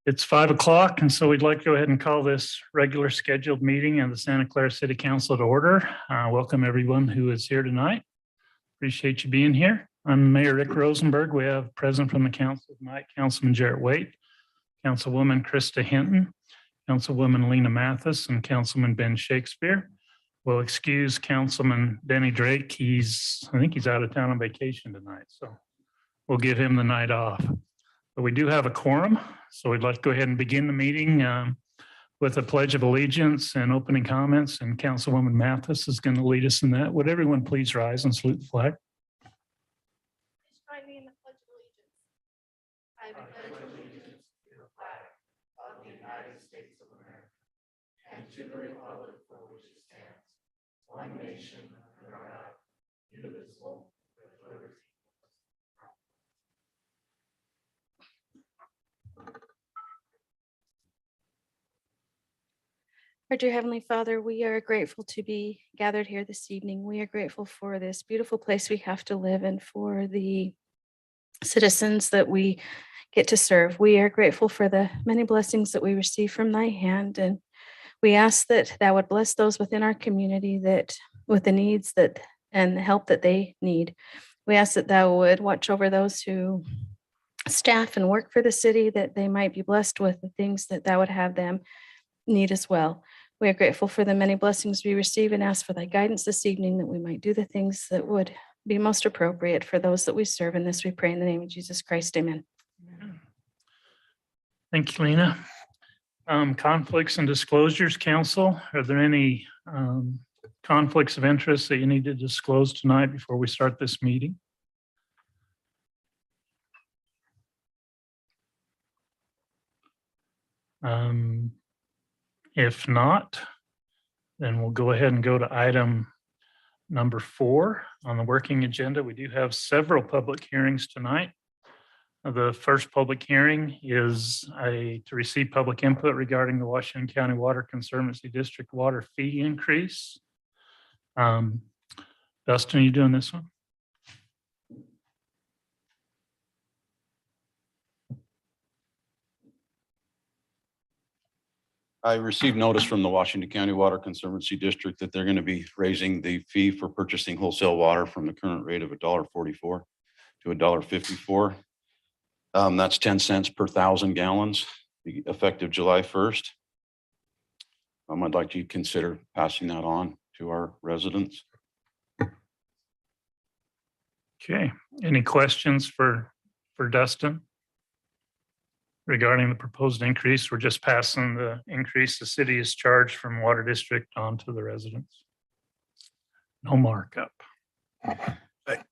It's 5 o'clock, and so we'd like to go ahead and call this regular scheduled meeting of the Santa Clara City Council to order. Welcome everyone who is here tonight. Appreciate you being here. I'm Mayor Rick Rosenberg. We have present from the council tonight, Councilman Jarrett Waite, Councilwoman Krista Hinton, Councilwoman Lena Mathis, and Councilman Ben Shakespeare. We'll excuse Councilman Denny Drake. I think he's out of town on vacation tonight, so we'll give him the night off. But we do have a quorum, so we'd like to go ahead and begin the meeting with a pledge of allegiance and opening comments, and Councilwoman Mathis is going to lead us in that. Would everyone please rise and salute the flag? Join me in the pledge of allegiance. I pledge allegiance to the flag of the United States of America and to the republic for which it stands, one nation under God, indivisible, with liberty. Our dear Heavenly Father, we are grateful to be gathered here this evening. We are grateful for this beautiful place we have to live and for the citizens that we get to serve. We are grateful for the many blessings that we receive from thy hand. And we ask that thou would bless those within our community that with the needs that and the help that they need. We ask that thou would watch over those who staff and work for the city, that they might be blessed with the things that thou would have them need as well. We are grateful for the many blessings we receive and ask for thy guidance this evening, that we might do the things that would be most appropriate for those that we serve. In this we pray in the name of Jesus Christ. Amen. Thank you, Lena. Conflicts and disclosures, council. Are there any conflicts of interest that you need to disclose tonight before we start this meeting? If not, then we'll go ahead and go to item number 4 on the working agenda. We do have several public hearings tonight. The first public hearing is to receive public input regarding the Washington County Water Conservancy District water fee increase. Dustin, are you doing this one? I received notice from the Washington County Water Conservancy District that they're going to be raising the fee for purchasing wholesale water from the current rate of $1.44 to $1.54. That's 10 cents per 1,000 gallons, effective July 1st. I'd like you to consider passing that on to our residents. Okay, any questions for Dustin regarding the proposed increase? We're just passing the increase the city is charged from water district onto the residents. No markup.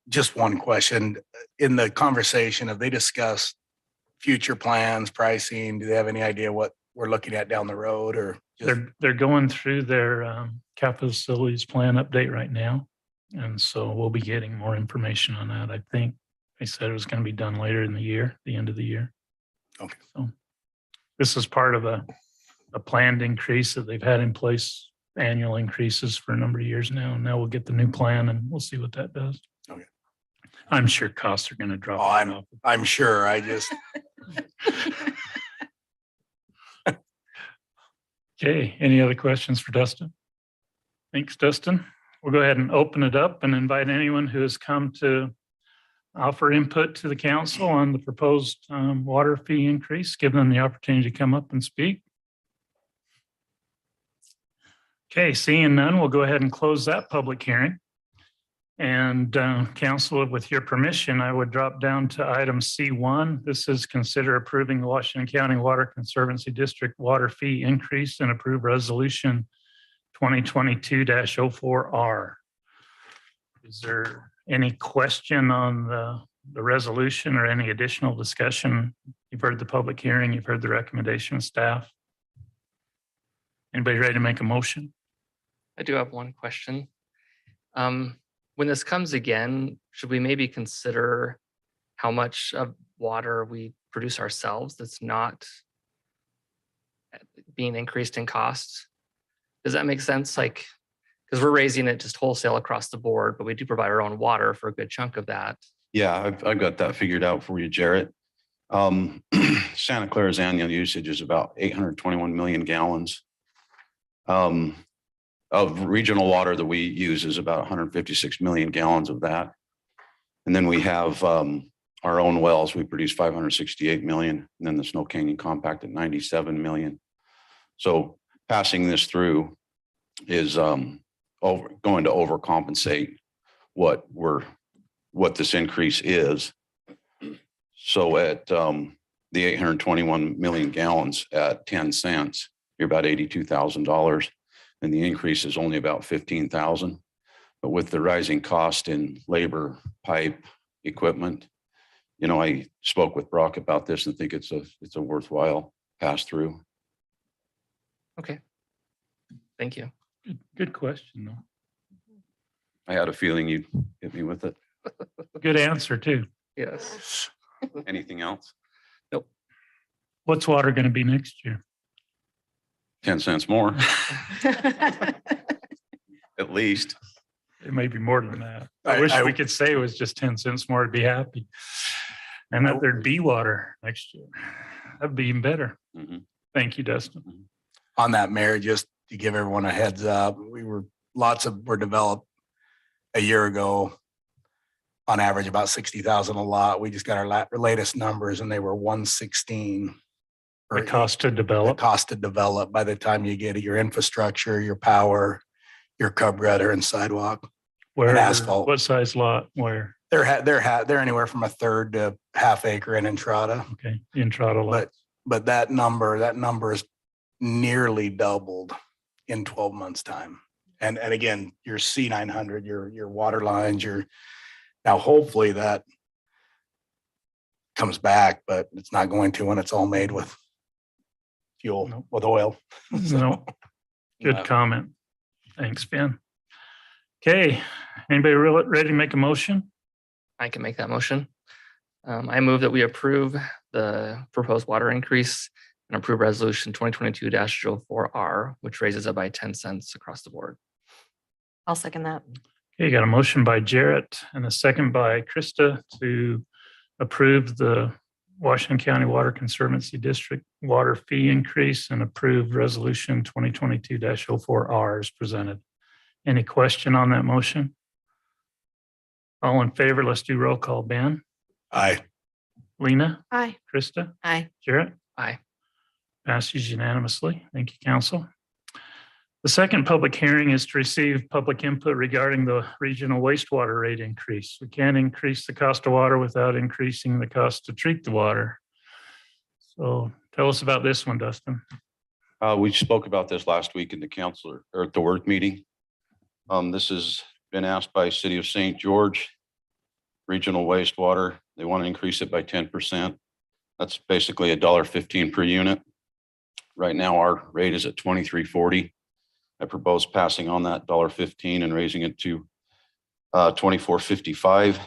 Just one question. In the conversation, have they discussed future plans, pricing? Do they have any idea what we're looking at down the road, or they're going through their capital facilities plan update right now. And so we'll be getting more information on that. I think they said it was going to be done later in the year, the end of the year. Okay. So this is part of a planned increase that they've had in place, annual increases for a number of years now. And now we'll get the new plan and we'll see what that does. Okay. I'm sure costs are going to drop. Oh, I'm sure. I just Okay. Any other questions for Dustin? Thanks, Dustin. We'll go ahead and open it up and invite anyone who has come to offer input to the council on the proposed water fee increase. Give them the opportunity to come up and speak. Okay, seeing none, we'll go ahead and close that public hearing. And council, with your permission, I would drop down to item C1. This is consider approving the Washington County Water Conservancy District water fee increase and approve resolution 2022-04R. Is there any question on the resolution or any additional discussion? You've heard the public hearing, you've heard the recommendation of staff. Anybody ready to make a motion? I do have one question. When this comes again, should we maybe consider how much of water we produce ourselves that's not being increased in costs? Does that make sense? Like, because we're raising it just wholesale across the board, but we do provide our own water for a good chunk of that. Yeah, I've got that figured out for you, Jarrett. Santa Clara's annual usage is about 821 million gallons. Of regional water that we use is about 156 million gallons of that. And then we have our own wells. We produce 568 million, and then the Snow Canyon Compact at 97 million. So passing this through is going to overcompensate what this increase is. So at the 821 million gallons at 10 cents, you're about $82,000. And the increase is only about 15,000. But with the rising cost in labor, pipe, equipment, I spoke with Brock about this and think it's a worthwhile pass through. Okay. Thank you. Good question, though. I had a feeling you'd hit me with it. Good answer, too. Yes. Anything else? What's water going to be next year? 10 cents more, at least. It may be more than that. I I- wish I- we could say it was just 10 cents more to be happy. And that there'd be water next year. That'd be even better. Mhm. Thank you, Dustin. On that, Mayor, just to give everyone a heads up, were developed a year ago. On average, about 60,000 a lot. We just got our latest numbers and they were 116. The cost to The develop. cost to develop by the time you get your infrastructure, your power, your curb gutter and sidewalk. Where, asphalt. what size lot? Where? They're anywhere from a third to half acre in Entrada. Okay, Entrada lot. But that number is nearly doubled in 12 months time. And again, your C900, your water lines, now hopefully that comes back, but it's not going to when it's all made with fuel, Nope. with oil. No, good comment. Thanks, Ben. Okay, anybody ready to make a motion? I can make that motion. I move that we approve the proposed water increase and approve resolution 2022-04R, which raises it by 10 cents across the board. I'll second that. Okay, got a motion by Jarrett and a second by Krista to approve the Washington County Water Conservancy District water fee increase and approve resolution 2022-04R as presented. Any question on that motion? All in favor, let's do roll call. Ben, Aye. Lena, Aye. Krista, Aye. Jarrett? Aye. Passes unanimously. Thank you, council. The second public hearing is to receive public input regarding the regional wastewater rate increase. We can't increase the cost of water without increasing the cost to treat the water. So tell us about this one, Dustin. We spoke about this last week in the council or at the work meeting. This has been asked by City of St. George regional wastewater. They want to increase it by 10%. That's basically $1.15 per unit. Right now, our rate is at $23.40. I propose passing on that $1.15 and raising it to $24.55.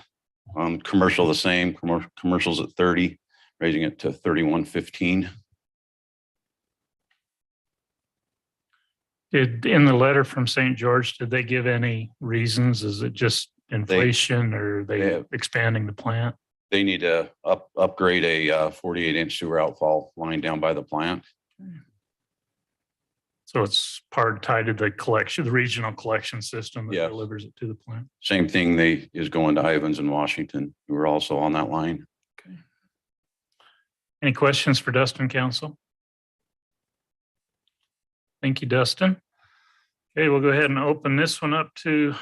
Commercial the same. Commercials at 30, raising it to $31.15. In the letter from St. George, did they give any reasons? Is it just inflation or are they they- expanding the plant? They need to upgrade a 48-inch sewer outfall line down by the plant. So it's part tied to the collection, the regional collection system that Yes. delivers it to the plant. Same thing is going to Ivans in Washington, who are also on that line. Any questions for Dustin, council? Thank you, Dustin. Okay, we'll go ahead and open this one up to,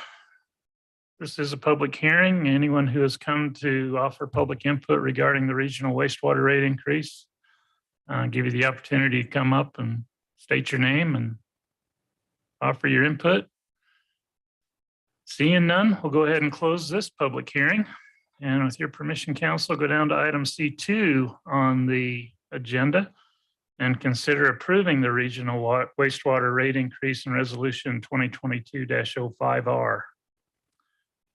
this is a public hearing. Anyone who has come to offer public input regarding the regional wastewater rate increase, give you the opportunity to come up and state your name and offer your input. Seeing none, we'll go ahead and close this public hearing. And with your permission, council, go down to item C2 on the agenda and consider approving the regional wastewater rate increase in resolution 2022-05R.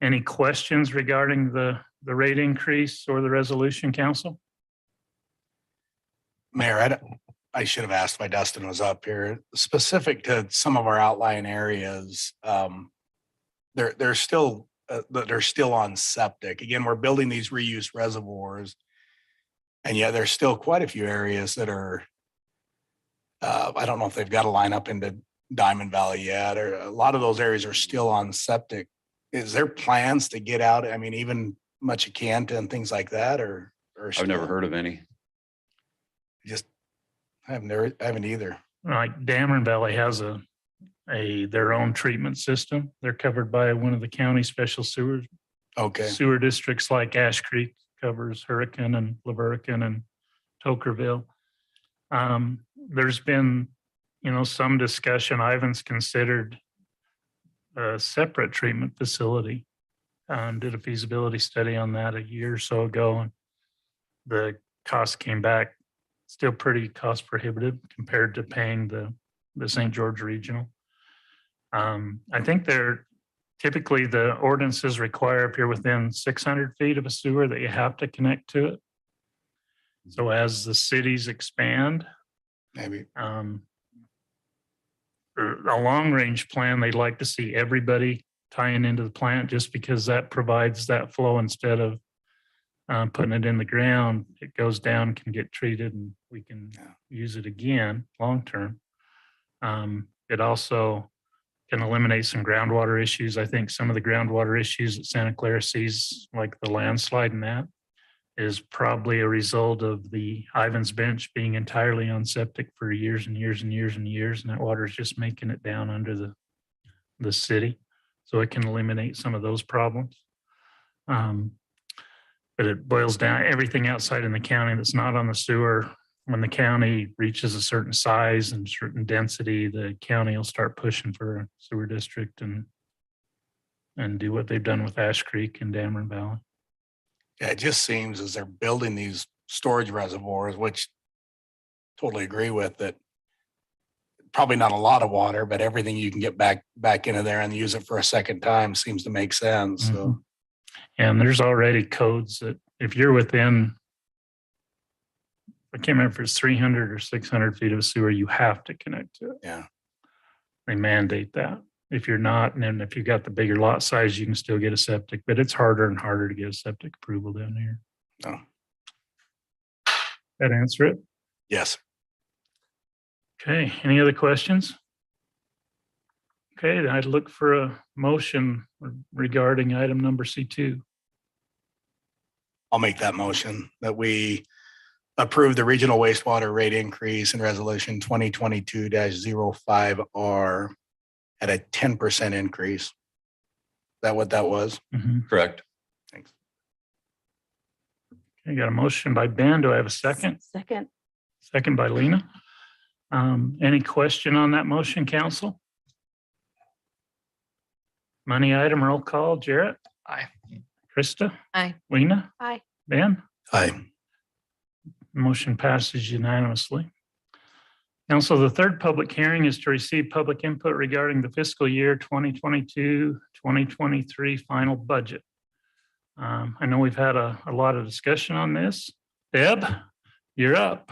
Any questions regarding the rate increase or the resolution, council? Mayor, I should have asked why Dustin was up here. Specific to some of our outlying areas, they're still on septic. Again, we're building these reuse reservoirs. And yet there's still quite a few areas that are, I don't know if they've got to line up into Diamond Valley yet, or a lot of those areas are still on septic. Is there plans to get out? I mean, even Machicanta and things like that, or? I've never heard of any. Just, I haven't either. Like Dameron Valley has their own treatment system. They're covered by one of the county special Okay, sewer districts like Ash Creek covers Hurricane and Laverican and Tokerville. There's been, some discussion. Ivan's considered a separate treatment facility. Did a feasibility study on that a year or so ago, and the cost came back still pretty cost prohibitive compared to paying the St. George Regional. I think typically the ordinances require if you're within 600 feet of a sewer that you have to connect to it. So as the cities expand, maybe. a long range plan, they'd like to see everybody tying into the plant just because that provides that flow instead of putting it in the ground. It goes down, can get treated, and we can use it again long term. It also can eliminate some groundwater issues. I think some of the groundwater issues that Santa Clara sees, like the landslide and that, is probably a result of the Ivans Bench being entirely on septic for years and years and years and years, and that water is just making it down under the city. So it can eliminate some of those problems. But it boils down everything outside in the county that's not on the sewer. When the county reaches a certain size and certain density, the county will start pushing for a sewer district and do what they've done with Ash Creek and Dameron Valley. Yeah, it just seems as they're building these storage reservoirs, which totally agree with, that probably not a lot of water, but everything you can get back into there and use it for a second time seems to make sense. So, And there's already codes that if you're within, I can't remember if it's 300 or 600 feet of sewer, you have to connect to it. yeah. They mandate that. If you're not, and then if you've got the bigger lot size, you can still get a septic, but it's harder and harder to get a septic approval down here. Oh, That answer it? yes. Okay, any other questions? Okay, then I'd look for a motion regarding item number C2. I'll make that motion that we approve the regional wastewater rate increase in resolution 2022-05R at a 10% increase. Is that what that was? Correct. Thanks. I got a motion by Ben. Do I have a second? Second. Second by Lena. Any question on that motion, council? Money item roll call. Jarrett? Aye. Krista? Aye. Lena? Aye. Ben? Aye. Motion passes unanimously. Council, the third public hearing is to receive public input regarding the fiscal year 2022-2023 final budget. I know we've had a lot of discussion on this. Deb, you're up.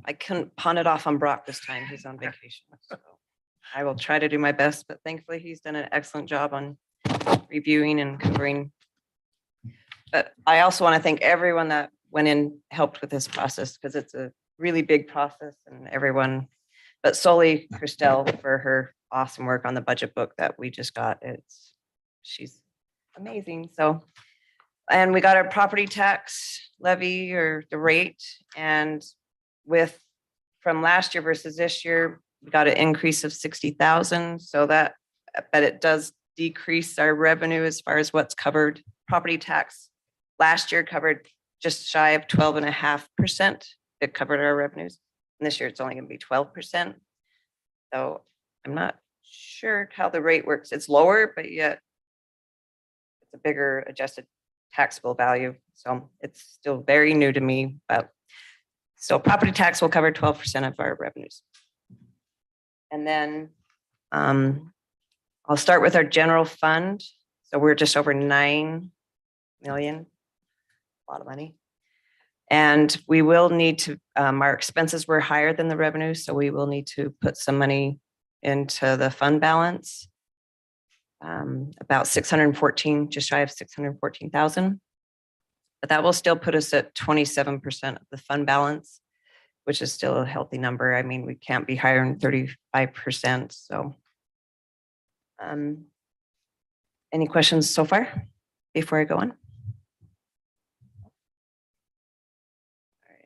I couldn't pawn it off on Brock this time. He's on vacation. So I will try to do my best, but thankfully he's done an excellent job on reviewing and covering. But I also want to thank everyone that went in, helped with this process, because it's a really big process, and everyone, but solely Christelle for her awesome work on the budget book that we just got. She's amazing. So, and we got our property tax levy, or the rate, and from last year versus this year, we got an increase of 60,000. So but it does decrease our revenue as far as what's covered. Property tax last year covered just shy of 12.5%. It covered our revenues. And this year it's only going to be 12%. So I'm not sure how the rate works. It's lower, but yet it's a bigger adjusted taxable value. So it's still very new to me, but so property tax will cover 12% of our revenues. And then I'll start with our general fund. So we're just over 9 million, a lot of money. And we will need to, our expenses were higher than the revenue, so we will need to put some money into the fund balance. about 614, just shy of 614,000. But that will still put us at 27% of the fund balance, which is still a healthy number. I mean, we can't be higher than 35%. So any questions so far before I go on? All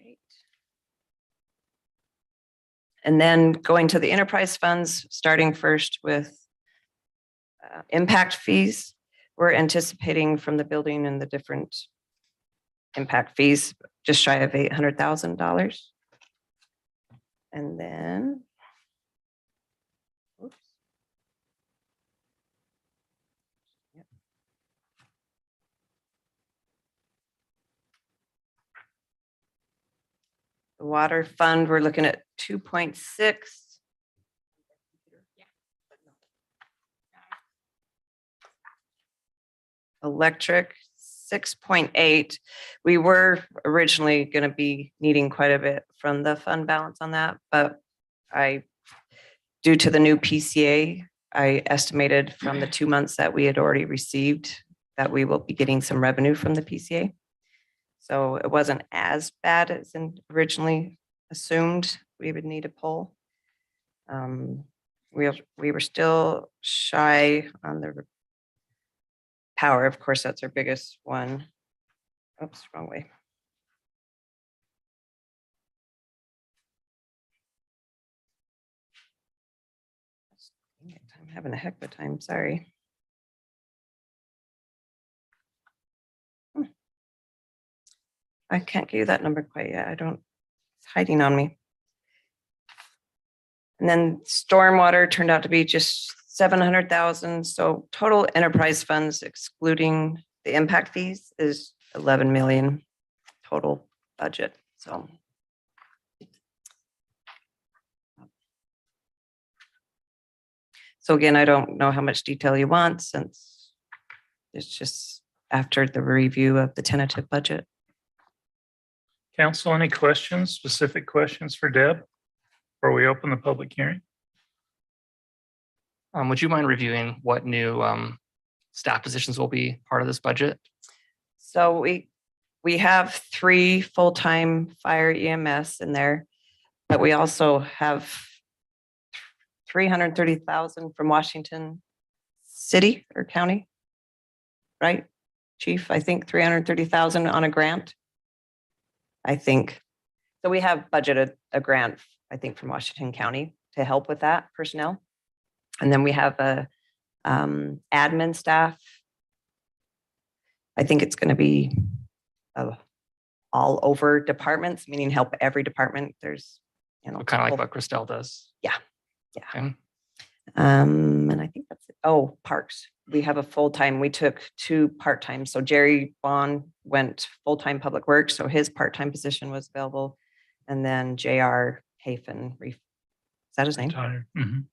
right. And then going to the enterprise funds, starting first with impact fees. We're anticipating from the building and the different impact fees, just shy of $800,000. And then, oops. Yep. The water fund, we're looking at 2.6. Electric, 6.8. We were originally going to be needing quite a bit from the fund balance on that, but due to the new PCA, I estimated from the 2 months that we had already received that we will be getting some revenue from the PCA. So it wasn't as bad as originally assumed we would need a pull. We were still shy on the power. Of course, that's our biggest one. Oops, wrong way. I'm having a heck of a time, sorry. I can't give you that number quite yet. It's hiding on me. And then stormwater turned out to be just 700,000. So total enterprise funds, excluding the impact fees, is 11 million total budget. So again, I don't know how much detail you want since it's just after the review of the tentative budget. Council, any questions, specific questions for Deb before we open the public hearing? Would you mind reviewing what new staff positions will be part of this budget? So we have 3 full-time fire EMS in there, but we also have 330,000 from Washington City or County, right? Chief, I think 330,000 on a grant. I think. So we have budgeted a grant, I think, from Washington County to help with that personnel. And then we have a admin staff. I think it's going to be all over departments, meaning help every department. There's, Kind of like what Christelle does. Yeah. Okay. And I think that's it. Oh, parks. We have a full-time, we took 2 part-time. So Jerry Bond went full-time public works. So his part-time position was available. And then JR Hafen, is that his name? Retired. Mhm.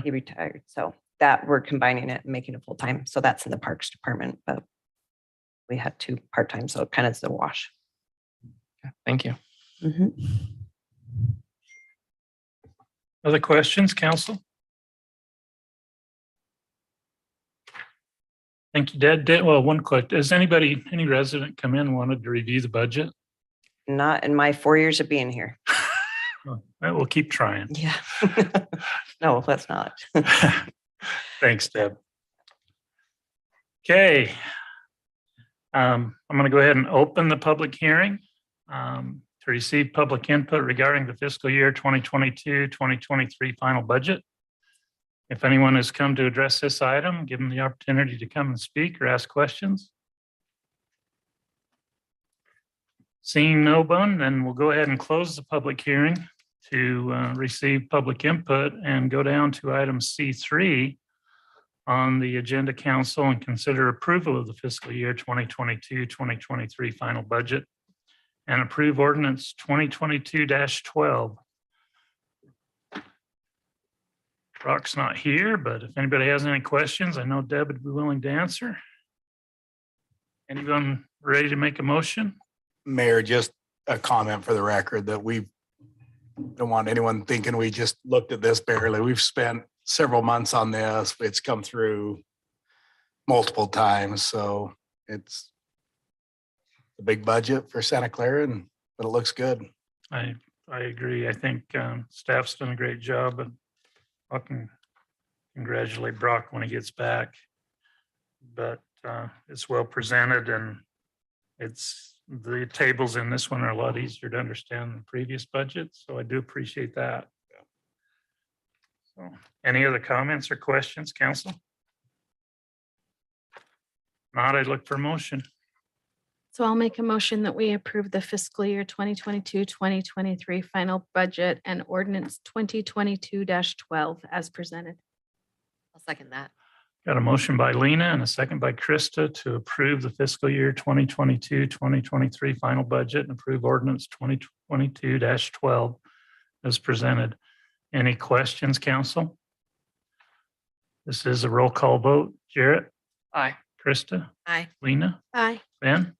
He retired. So that we're combining it and making it full-time. So that's in the parks department, but we had 2 part-time. So it kind of is a wash. Okay, thank you. Mhm. Other questions, council? Thank you, Deb. Well, one question. Has any resident come in and wanted to review the budget? Not in my 4 years of being here. Well, we'll keep trying. Yeah. No, let's not. Thanks, Deb. Okay. I'm going to go ahead and open the public hearing to receive public input regarding the fiscal year 2022-2023 final budget. If anyone has come to address this item, give them the opportunity to come and speak or ask questions. Seeing no one, then we'll go ahead and close the public hearing to receive public input and go down to item C3 on the agenda, council, and consider approval of the fiscal year 2022-2023 final budget and approve ordinance 2022-12. Brock's not here, but if anybody has any questions, I know Deb would be willing to answer. Anyone ready to make a motion? Mayor, just a comment for the record that we don't want anyone thinking we just looked at this barely. We've spent several months on this. It's come through multiple times, so it's a big budget for Santa Clara but it looks good. I agree. I think staff's done a great job, and I can congratulate Brock when he gets back. But it's well presented, and the tables in this one are a lot easier to understand than previous budgets, so I do appreciate that. So, any other comments or questions, council? Not, I'd look for a motion. So I'll make a motion that we approve the fiscal year 2022-2023 final budget and ordinance 2022-12 as presented. I'll second that. Got a motion by Lena and a second by Krista to approve the fiscal year 2022-2023 final budget and approve ordinance 2022-12 as presented. Any questions, council? This is a roll call vote. Jarrett, Aye. Krista, Aye. Lena, Aye. Ben?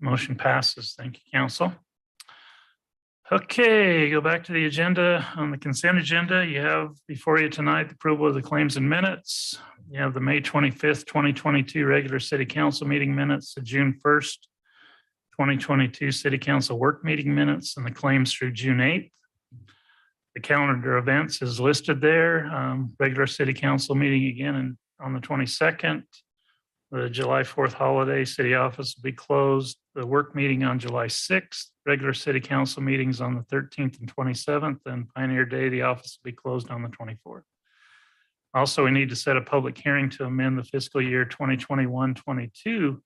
Motion passes. Thank you, council. Okay, go back to the agenda. On the consent agenda, you have before you tonight the approval of the claims and minutes. You have the May 25th, 2022 regular city council meeting minutes, the June 1st, 2022 city council work meeting minutes, and the claims through June 8th. The calendar of events is listed there. Regular city council meeting again on the 22nd. The July 4th holiday, city office will be closed. The work meeting on July 6th, regular city council meetings on the 13th and 27th, and Pioneer Day, the office will be closed on the 24th. Also, we need to set a public hearing to amend the fiscal year 2021-22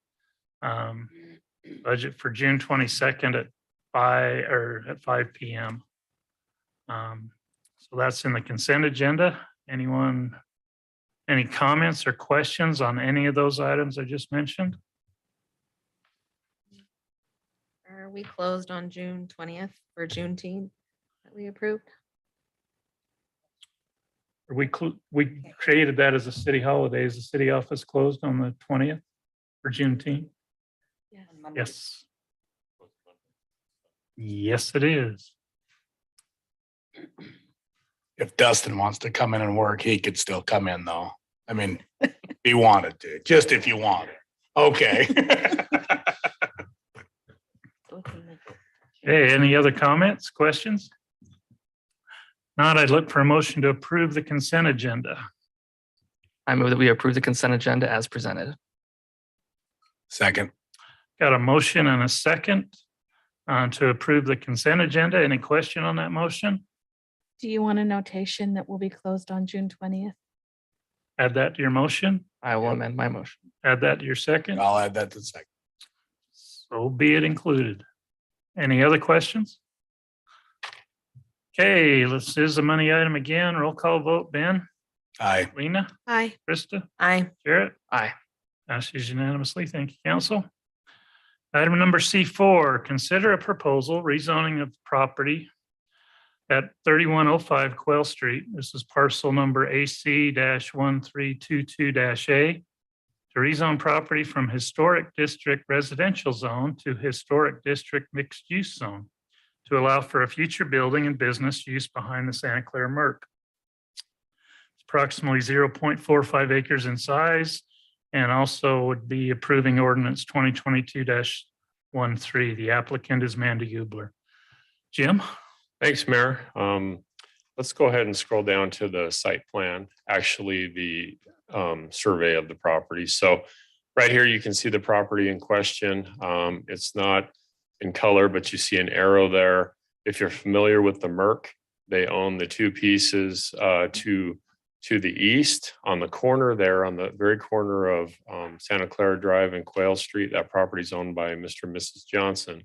budget for June 22nd at 5 p.m. So that's in the consent agenda. Anyone? Any comments or questions on any of those items I just mentioned? Are we closed on June 20th for Juneteenth that we approved? We created that as a city holiday. Is the city office closed on the 20th for Juneteenth? Yes. Yes. Yes, it is. If Dustin wants to come in and work, he could still come in though. I mean, if he wanted to, just if you wanted. Okay. Hey, any other comments, questions? Not, I'd look for a motion to approve the consent agenda. I move that we approve the consent agenda as presented. Second. Got a motion and a second to approve the consent agenda. Any question on that motion? Do you want a notation that will be closed on June 20th? Add that to your motion. I will amend my motion. Add that to your second. I'll add that to the second. So be it included. Any other questions? Okay, this is a money item again. Roll call vote. Ben, Aye. Lena, Aye. Krista, Aye. Jarrett. Aye. Passes unanimously. Thank you, council. Item number C4, consider a proposal rezoning of property at 3105 Quail Street. This is parcel number AC-1322-A to rezone property from historic district residential zone to historic district mixed use zone to allow for a future building and business use behind the Santa Clara Merc. It's approximately 0.45 acres in size, and also would be approving ordinance 2022-13. The applicant is Mandy Gubler. Jim? Thanks, Mayor. Let's go ahead and scroll down to the site plan, actually the survey of the property. So right here, you can see the property in question. It's not in color, but you see an arrow there. If you're familiar with the Merc, they own the two pieces to the east on the corner there, on the very corner of Santa Clara Drive and Quail Street. That property is owned by Mr. and Mrs. Johnson.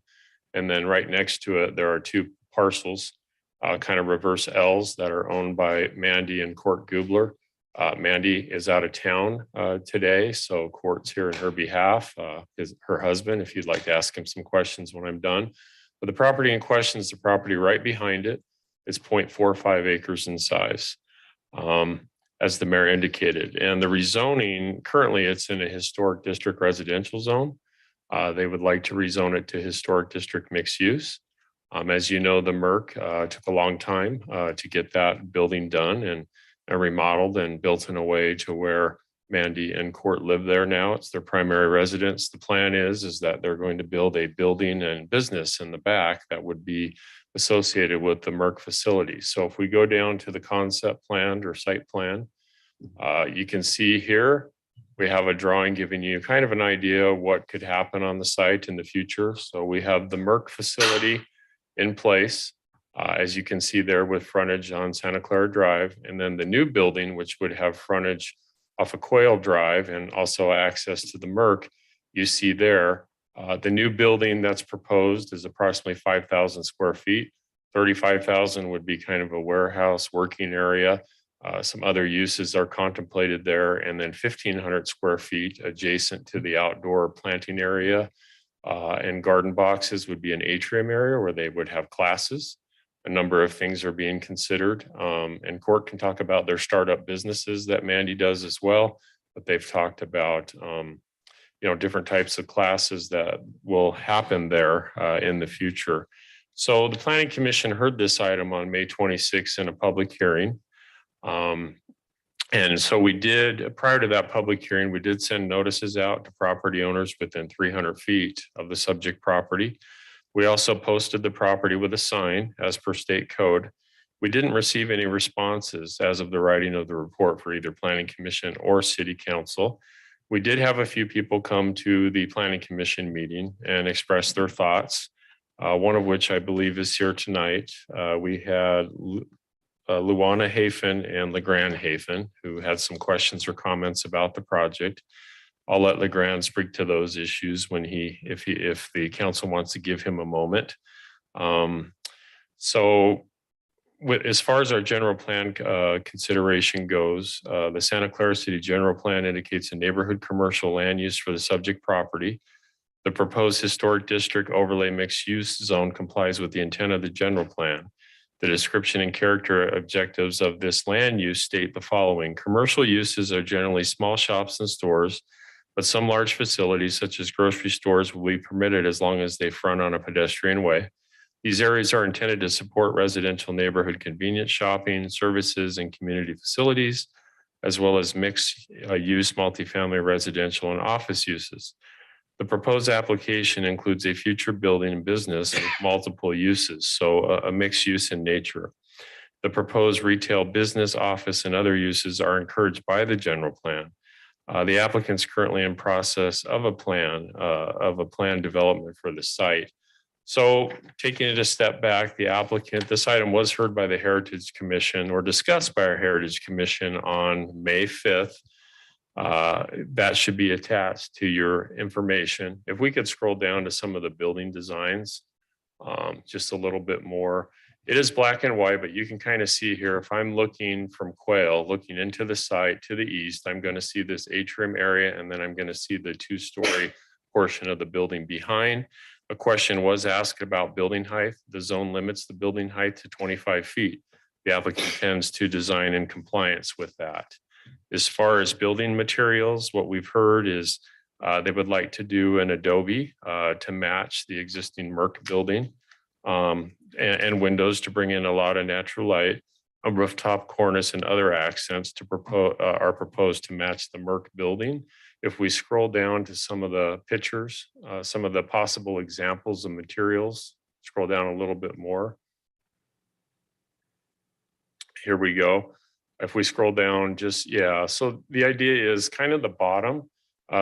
And then right next to it, there are two parcels, kind of reverse L's, that are owned by Mandy and Court Gubler. Mandy is out of town today, so Court's here in her behalf, her husband, if you'd like to ask him some questions when I'm done. But the property in question is the property right behind it. It's 0.45 acres in size, as the mayor indicated. And the rezoning, currently it's in a historic district residential zone. They would like to rezone it to historic district mixed use. As you know, the Merc took a long time to get that building done and remodeled and built in a way to where Mandy and Court live there now. It's their primary residence. The plan is that they're going to build a building and business in the back that would be associated with the Merck facility. So if we go down to the concept plan or site plan, you can see here, we have a drawing giving you kind of an idea of what could happen on the site in the future. So we have the Merck facility in place, as you can see there, with frontage on Santa Clara Drive, and then the new building, which would have frontage off of Quail Drive and also access to the Merck, you see there. The new building that's proposed is approximately 5,000 square feet. 35,000 would be kind of a warehouse working area. Some other uses are contemplated there, and then 1,500 square feet adjacent to the outdoor planting area and garden boxes would be an atrium area where they would have classes. A number of things are being considered, and Court can talk about their startup businesses that Mandy does as well, but they've talked about different types of classes that will happen there in the future. So the Planning Commission heard this item on May 26th in a public hearing. And so we did, prior to that public hearing, we did send notices out to property owners within 300 feet of the subject property. We also posted the property with a sign as per state code. We didn't receive any responses as of the writing of the report for either Planning Commission or City Council. We did have a few people come to the Planning Commission meeting and express their thoughts, one of which I believe is here tonight. We had Luana Hafen and LeGrand Hafen, who had some questions or comments about the project. I'll let LeGrand speak to those issues when if the council wants to give him a moment. As far as our general plan consideration goes, the Santa Clara City General Plan indicates a neighborhood commercial land use for the subject property. The proposed historic district overlay mixed use zone complies with the intent of the general plan. The description and character objectives of this land use state the following. Commercial uses are generally small shops and stores, but some large facilities such as grocery stores will be permitted as long as they front on a pedestrian way. These areas are intended to support residential neighborhood convenience shopping, services, and community facilities, as well as mixed use multifamily residential and office uses. The proposed application includes a future building and business with multiple uses, so a mixed use in nature. The proposed retail business, office, and other uses are encouraged by the general plan. The applicant's currently in process of a plan development for the site. So taking it a step back, this item was heard by the Heritage Commission or discussed by our Heritage Commission on May 5th. That should be attached to your information. If we could scroll down to some of the building designs, just a little bit more. It is black and white, but you can kind of see here, if I'm looking from Quail, looking into the site to the east, I'm going to see this atrium area, and then I'm going to see the two-story portion of the building behind. A question was asked about building height. The zone limits the building height to 25 feet. The applicant intends to design in compliance with that. As far as building materials, what we've heard is they would like to do an adobe to match the existing Merck building and windows to bring in a lot of natural light. A rooftop cornice and other accents are proposed to match the Merck building. If we scroll down to some of the pictures, some of the possible examples of materials, scroll down a little bit more. Here we go. If we scroll down so the idea is kind of the bottom,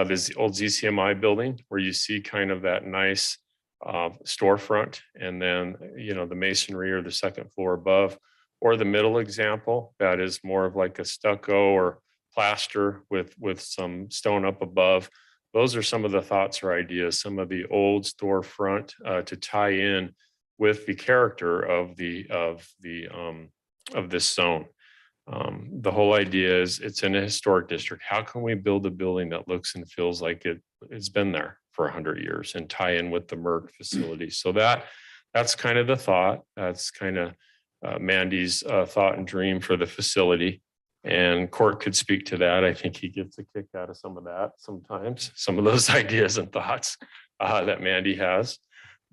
this old ZCMI building where you see kind of that nice storefront, and then, the masonry or the second floor above, or the middle example that is more of like a stucco or plaster with some stone up above. Those are some of the thoughts or ideas, some of the old storefront to tie in with the character of this zone. The whole idea is it's in a historic district. How can we build a building that looks and feels like it's been there for 100 years and tie in with the Merck facility? So that's kind of the thought. That's kind of Mandy's thought and dream for the facility. And Court could speak to that. I think he gets a kick out of some of that sometimes, some of those ideas and thoughts that Mandy has.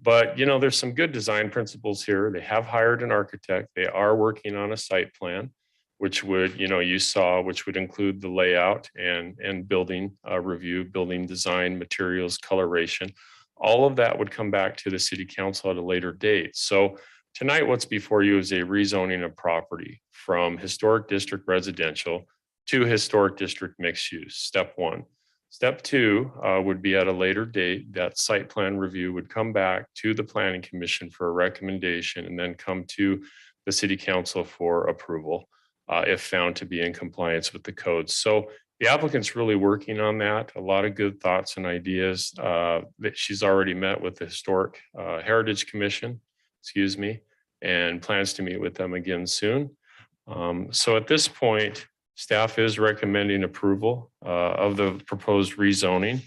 But, there's some good design principles here. They have hired an architect. They are working on a site plan. which would, you saw, which would include the layout and building review, building design, materials, coloration. All of that would come back to the city council at a later date. So tonight, what's before you is a rezoning of property from historic district residential to historic district mixed use, step one. Step two would be at a later date. That site plan review would come back to the planning commission for a recommendation and then come to the city council for approval if found to be in compliance with the codes. So the applicant's really working on that. A lot of good thoughts and ideas that she's already met with the Historic Heritage Commission, and plans to meet with them again soon. So at this point, staff is recommending approval of the proposed rezoning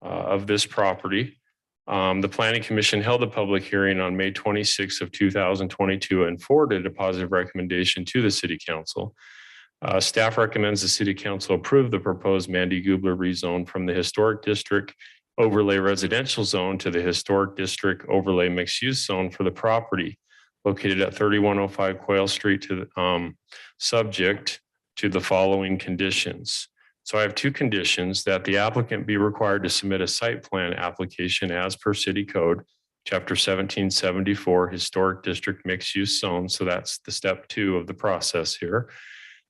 of this property. The Planning Commission held a public hearing on May 26th of 2022 and forwarded a positive recommendation to the City Council. Staff recommends the City Council approve the proposed Mandy Gubler rezone from the Historic District Overlay Residential Zone to the Historic District Overlay Mixed Use Zone for the property located at 3105 Quail Street to subject to the following conditions. So I have two conditions: that the applicant be required to submit a site plan application as per city code, chapter 1774, historic district mixed use zone. So that's the step two of the process here.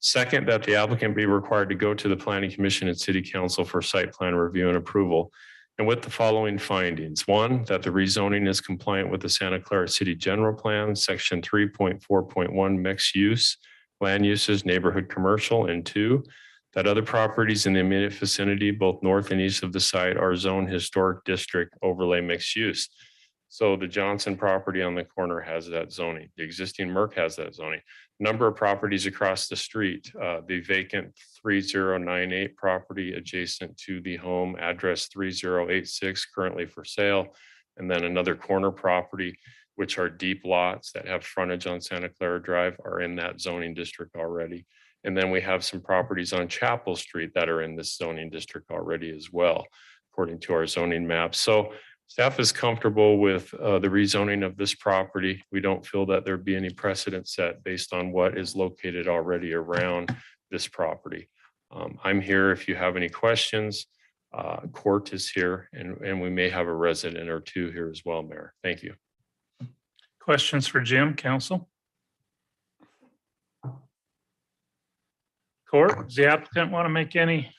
Second, that the applicant be required to go to the planning commission and city council for site plan review and approval. And with the following findings: one, that the rezoning is compliant with the Santa Clara City General Plan, section 3.4.1 mixed use, land uses, neighborhood commercial, and two, that other properties in the immediate vicinity, both north and east of the site, are zone historic district overlay mixed use. So the Johnson property on the corner has that zoning. The existing Merck has that zoning. Number of properties across the street, the vacant 3098 property adjacent to the home, address 3086, currently for sale. And then another corner property, which are deep lots that have frontage on Santa Clara Drive, are in that zoning district already. And then we have some properties on Chapel Street that are in this zoning district already as well, according to our zoning map. So staff is comfortable with the rezoning of this property. We don't feel that there'd be any precedent set based on what is located already around this property. I'm here if you have any questions. Court is here, and we may have a resident or two here as well, Mayor. Thank you. Questions for Jim, council? Court, does the applicant want to make any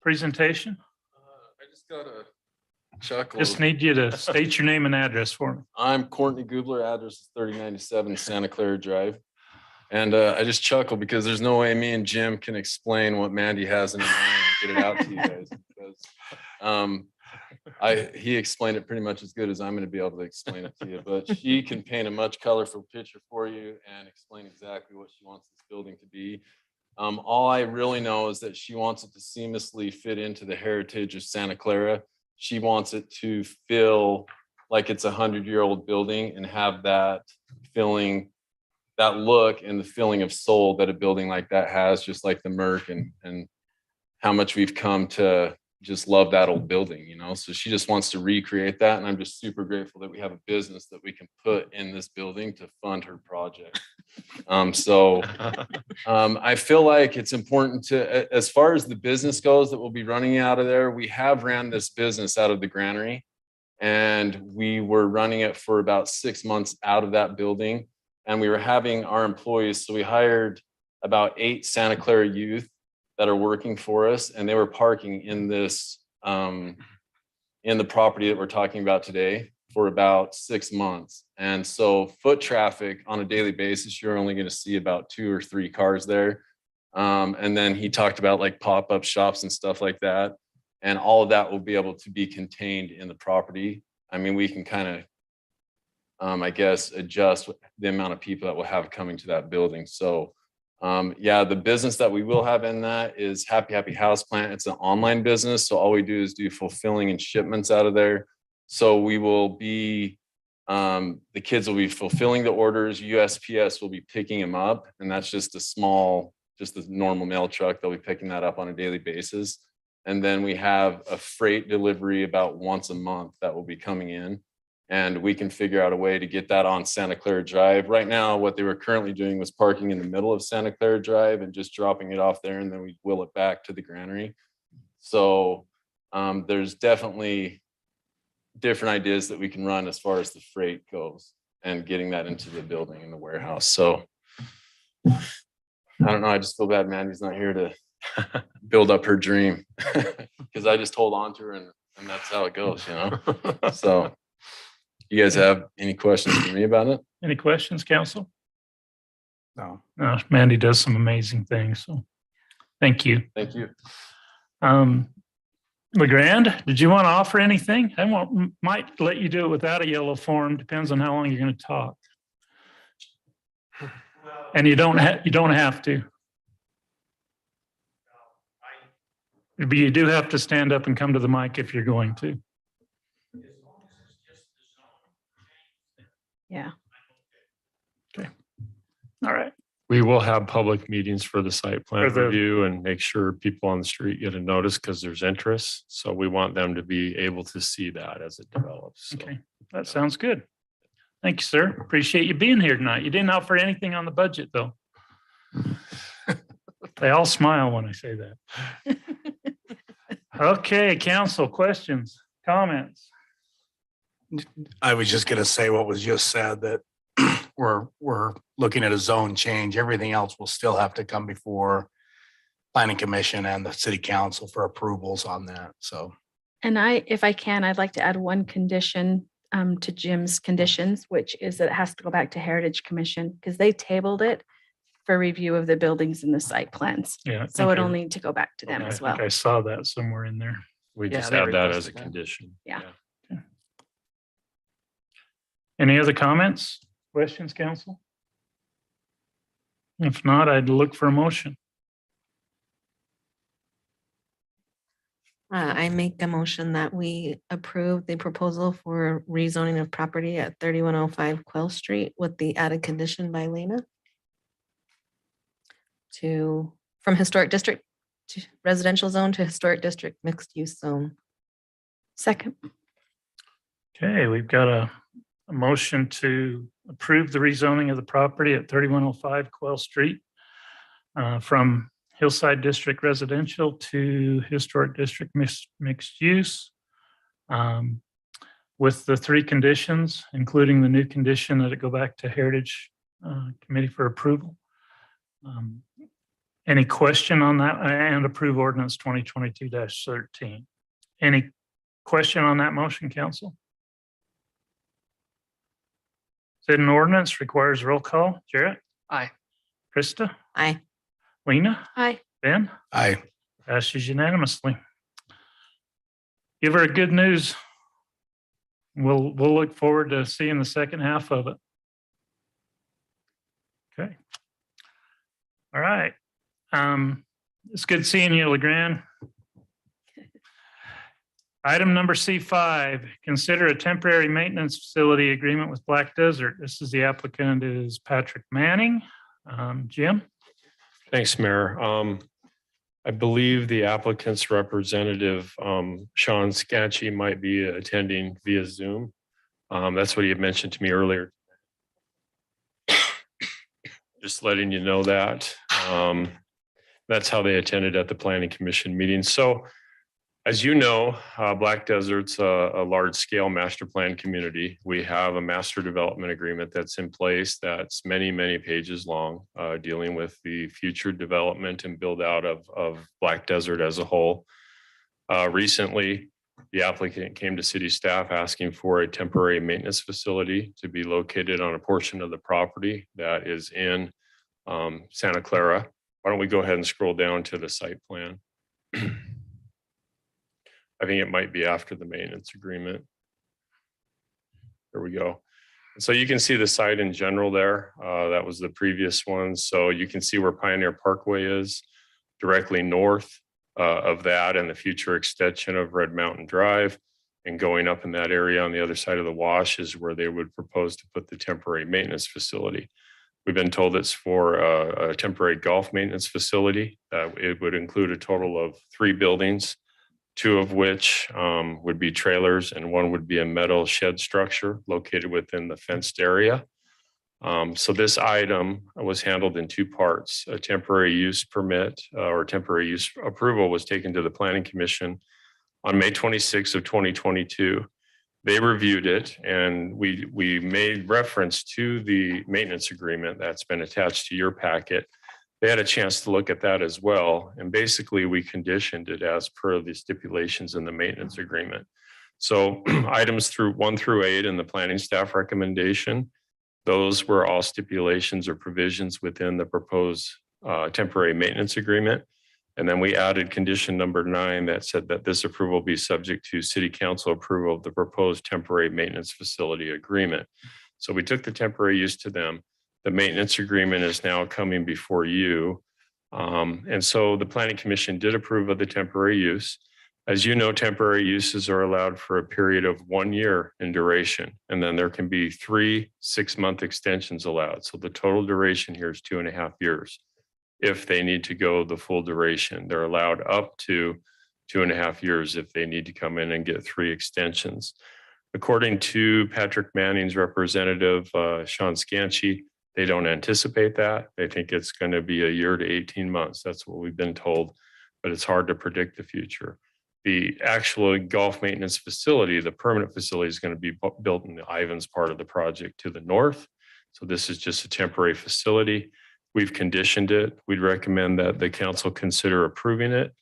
presentation? I just got a chuckle. Just need you to state your name and address for me. I'm Courtney Gubler, address is 3097 Santa Clara Drive. And I just chuckle because there's no way me and Jim can explain what Mandy has in mind and get it out to you guys. Because he explained it pretty much as good as I'm going to be able to explain it to you, but she can paint a much colorful picture for you and explain exactly what she wants this building to be. All I really know is that she wants it to seamlessly fit into the heritage of Santa Clara. She wants it to feel like it's 100-year-old building and have that feeling, that look and the feeling of soul that a building like that has, just like the Merck and how much we've come to just love that old building, you know? So she just wants to recreate that. And I'm just super grateful that we have a business that we can put in this building to fund her project. I feel like it's important to, as far as the business goes that we'll be running out of there, we have ran this business out of the granary, and we were running it for about 6 months out of that building. And we were having our employees, so we hired about 8 Santa Clara youth that are working for us, and they were parking in this, in the property that we're talking about today for about 6 months. And so foot traffic on a daily basis, you're only going to see about 2 or 3 cars there. And then he talked about like pop-up shops and stuff like that. And all of that will be able to be contained in the property. I mean, we can kind of, I guess, adjust the amount of people that we'll have coming to that building. So yeah, the business that we will have in that is Happy Happy House Plant. It's an online business. So all we do is do fulfilling and shipments out of there. So we will be, the kids will be fulfilling the orders. USPS will be picking them up. And that's just a small, just a normal mail truck. They'll be picking that up on a daily basis. And then we have a freight delivery about once a month that will be coming in. And we can figure out a way to get that on Santa Clara Drive. Right now, what they were currently doing was parking in the middle of Santa Clara Drive and just dropping it off there, and then we wheel it back to the granary. So there's definitely different ideas that we can run as far as the freight goes and getting that into the building in the warehouse. So I don't know. I just feel bad Mandy's not here to build up her dream because I just hold on to her and that's how it goes, you know? So you guys have any questions for me about it? Any questions, council? No. No, Mandy does some amazing things, so thank you. Thank you. LeGrand, did you want to offer anything? Might let you do it without a yellow form, depends on how long you're going to talk. And you don't have to. But you do have to stand up and come to the mic if you're going to. Yeah. All right. We will have public meetings for the site plan For the- review and make sure people on the street get a notice because there's interest. So we want them to be able to see that as it develops. So, Okay, that sounds good. Thank you, sir. Appreciate you being here tonight. You didn't offer anything on the budget, though. They all smile when I say that. Okay, council, questions, comments? I was just gonna say what was just said, that we're looking at a zone change. Everything else will still have to come before planning commission and the city council for approvals on that. So And if I can, I'd like to add one condition to Jim's conditions, which is that it has to go back to Heritage Commission because they tabled it for review of the buildings and the site plans. Yeah. I So think it'll I- need to go back to them I as think well. I saw that somewhere in there. we Yeah, just they add that as a requested that. condition. Yeah. Any other comments, questions, council? If not, I'd look for a motion. I make a motion that we approve the proposal for rezoning of property at 3105 Quell Street with the added condition by Lena from historic district to residential zone to historic district mixed use zone. Second. Okay, we've got a motion to approve the rezoning of the property at 3105 Quell Street from Hillside District Residential to Historic District Mixed Use with the three conditions, including the new condition that it go back to Heritage Committee for approval. Any question on that? And approve ordinance 2022-13. Any question on that motion, council? Said an ordinance requires roll call. Jarrett? Aye. Krista? Aye. Lena? Aye. Ben? I, Passes unanimously. Give her a good news. We'll look forward to seeing the second half of it. Okay. All right. It's good seeing you, LeGrand. Item number C5, consider a temporary maintenance facility agreement with Black Desert. This is the applicant is Patrick Manning. Jim? Thanks, Mayor. I believe the applicant's representative, Sean Scatchy, might be attending via Zoom. That's what he had mentioned to me earlier. Just letting you know that. That's how they attended at the Planning Commission meeting. So as you know, Black Desert's a large-scale master plan community. We have a master development agreement that's in place that's many, many pages long, dealing with the future development and build out of Black Desert as a whole. Recently, the applicant came to city staff asking for a temporary maintenance facility to be located on a portion of the property that is in Santa Clara. Why don't we go ahead and scroll down to the site plan? I think it might be after the maintenance agreement. There we go. So you can see the site in general there. That was the previous one. So you can see where Pioneer Parkway is directly north of that and the future extension of Red Mountain Drive. And going up in that area on the other side of the wash is where they would propose to put the temporary maintenance facility. We've been told it's for a temporary golf maintenance facility. It would include a total of 3 buildings. two of which would be trailers and one would be a metal shed structure located within the fenced area. So this item was handled in two parts. A temporary use permit or temporary use approval was taken to the Planning Commission on May 26th of 2022. They reviewed it and we made reference to the maintenance agreement that's been attached to your packet. They had a chance to look at that as well. And basically we conditioned it as per the stipulations in the maintenance agreement. So items through 1 through 8 in the planning staff recommendation, those were all stipulations or provisions within the proposed temporary maintenance agreement. And then we added condition number 9 that said that this approval be subject to city council approval of the proposed temporary maintenance facility agreement. So we took the temporary use to them. The maintenance agreement is now coming before you. And so the Planning Commission did approve of the temporary use. As you know, temporary uses are allowed for a period of 1 year in duration, and then there can be 3 6-month extensions allowed. So the total duration here is 2.5 years. If they need to go the full duration, they're allowed up to 2.5 years if they need to come in and get 3 extensions. According to Patrick Manning's representative, Sean Scanchi, they don't anticipate that. They think it's going to be 1 year to 18 months. That's what we've been told, but it's hard to predict the future. The actual golf maintenance facility, the permanent facility, is going to be built in the Ivans part of the project to the north. So this is just a temporary facility. We've conditioned it. We'd recommend that the council consider approving it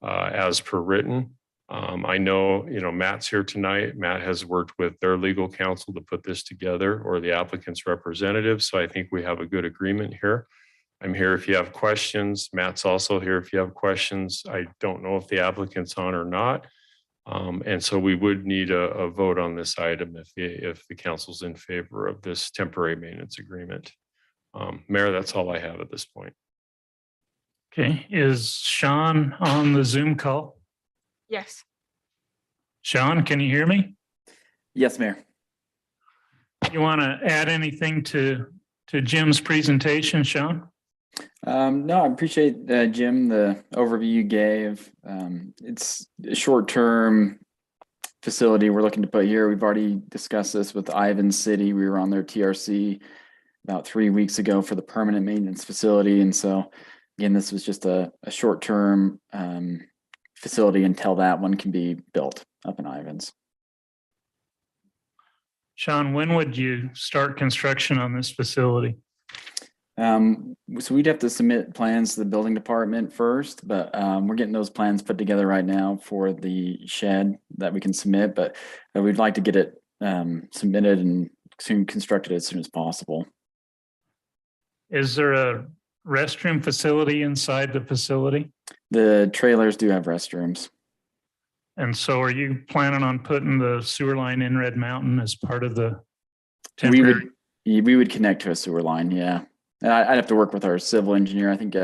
as per written. I know, Matt's here tonight. Matt has worked with their legal counsel to put this together, or the applicant's representative. So I think we have a good agreement here. I'm here if you have questions. Matt's also here if you have questions. I don't know if the applicant's on or not. And so we would need a vote on this item if the council's in favor of this temporary maintenance agreement. Mayor, that's all I have at this point. Okay, is Sean on the Zoom call? Yes. Sean, can you hear me? Yes, Mayor. You want to add anything to Jim's presentation, Sean? No, I appreciate Jim, the overview you gave. It's a short-term facility we're looking to put here. We've already discussed this with Ivan City. We were on their TRC about 3 weeks ago for the permanent maintenance facility. And so again, this was just a short-term facility until that one can be built up in Ivans. Sean, when would you start construction on this facility? So we'd have to submit plans to the building department first, but we're getting those plans put together right now for the shed that we can submit, but we'd like to get it submitted and soon constructed as soon as possible. Is there a restroom facility inside the facility? The trailers do have restrooms. And so are you planning on putting the sewer line in Red Mountain as part of the We temporary? we would connect to a sewer line, yeah. And I'd have to work with our civil engineer. I think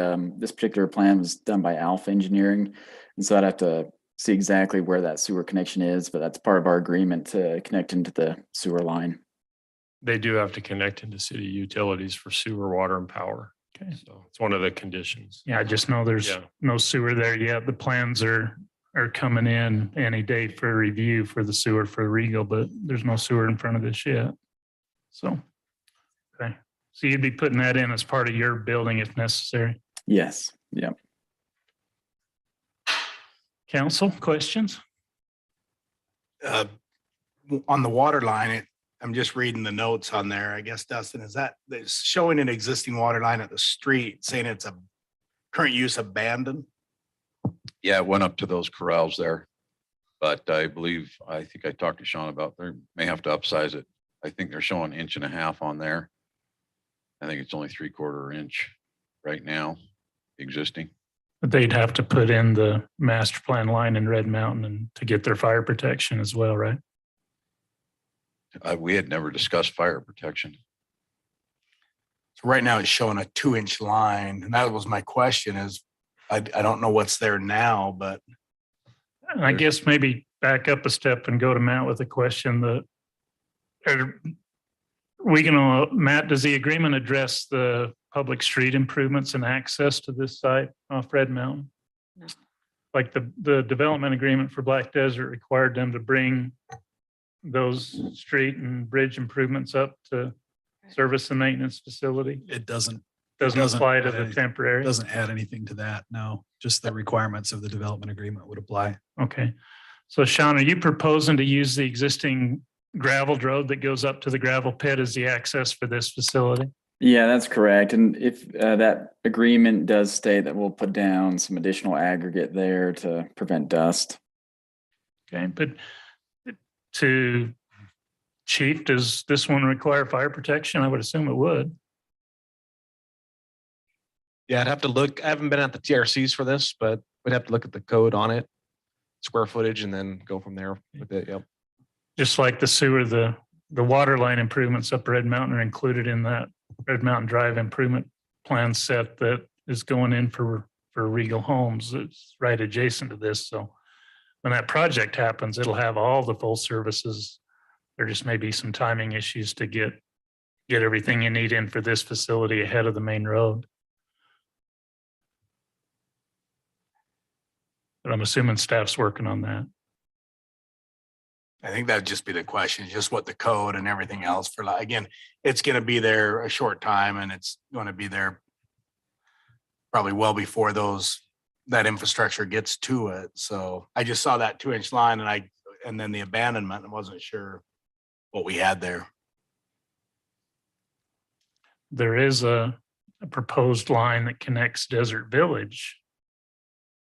this particular plan was done by Alpha Engineering. And so I'd have to see exactly where that sewer connection is, but that's part of our agreement to connect into the sewer line. They do have to connect into city utilities for sewer, water, and power. Okay. So it's one of the conditions. Yeah, I just know there's Yeah. no sewer there yet. The plans are coming in any day for review for the sewer for Regal, but there's no sewer in front of this yet. So, okay. So you'd be putting that in as part of your building if necessary. Yes, yeah. Council, questions? On the water line, I'm just reading the notes on there. I guess, Dustin, is that it's showing an existing water line at the street saying it's a current use abandoned? Yeah, it went up to those corrals there. But I think I talked to Sean about they may have to upsize it. I think they're showing 1.5 inches on there. I think it's only 3/4 inch right now, existing. But they'd have to put in the master plan line in Red Mountain and to get their fire protection as well, right? We had never discussed fire protection. So right now it's showing a 2-inch line. And that was my question is, I don't know what's there now, but And I guess maybe back up a step and go to Matt with a question that Matt, does the agreement address the public street improvements and access to this site off Red Mountain? No. like the development agreement for Black Desert required them to bring those street and bridge improvements up to service and maintenance facility. It doesn't Doesn't apply to add the anything- temporary. Doesn't add anything to that. No, just the requirements of the development agreement would apply. Okay. So Sean, are you proposing to use the existing gravel road that goes up to the gravel pit as the access for this facility? Yeah, that's correct. And if that agreement does state that we'll put down some additional aggregate there to prevent dust. Okay, but to chief, does this one require fire protection? I would assume it would. Yeah, I'd have to look. I haven't been at the TRCs for this, but we'd have to look at the code on it, square footage, and then go from there with it. Yep. Just like the sewer, the water line improvements up Red Mountain are included in that Red Mountain Drive improvement plan set that is going in for Regal Homes. It's right adjacent to this. So when that project happens, it'll have all the full services. There just may be some timing issues to get everything you need in for this facility ahead of the main road. But I'm assuming staff's working on that. I think that'd just be the question, just what the code and everything else for, like, again, it's gonna be there a short time and it's gonna be there probably well before that infrastructure gets to it. So I just saw that 2-inch line and then the abandonment, I wasn't sure what we had there. There is a proposed line that connects Desert Village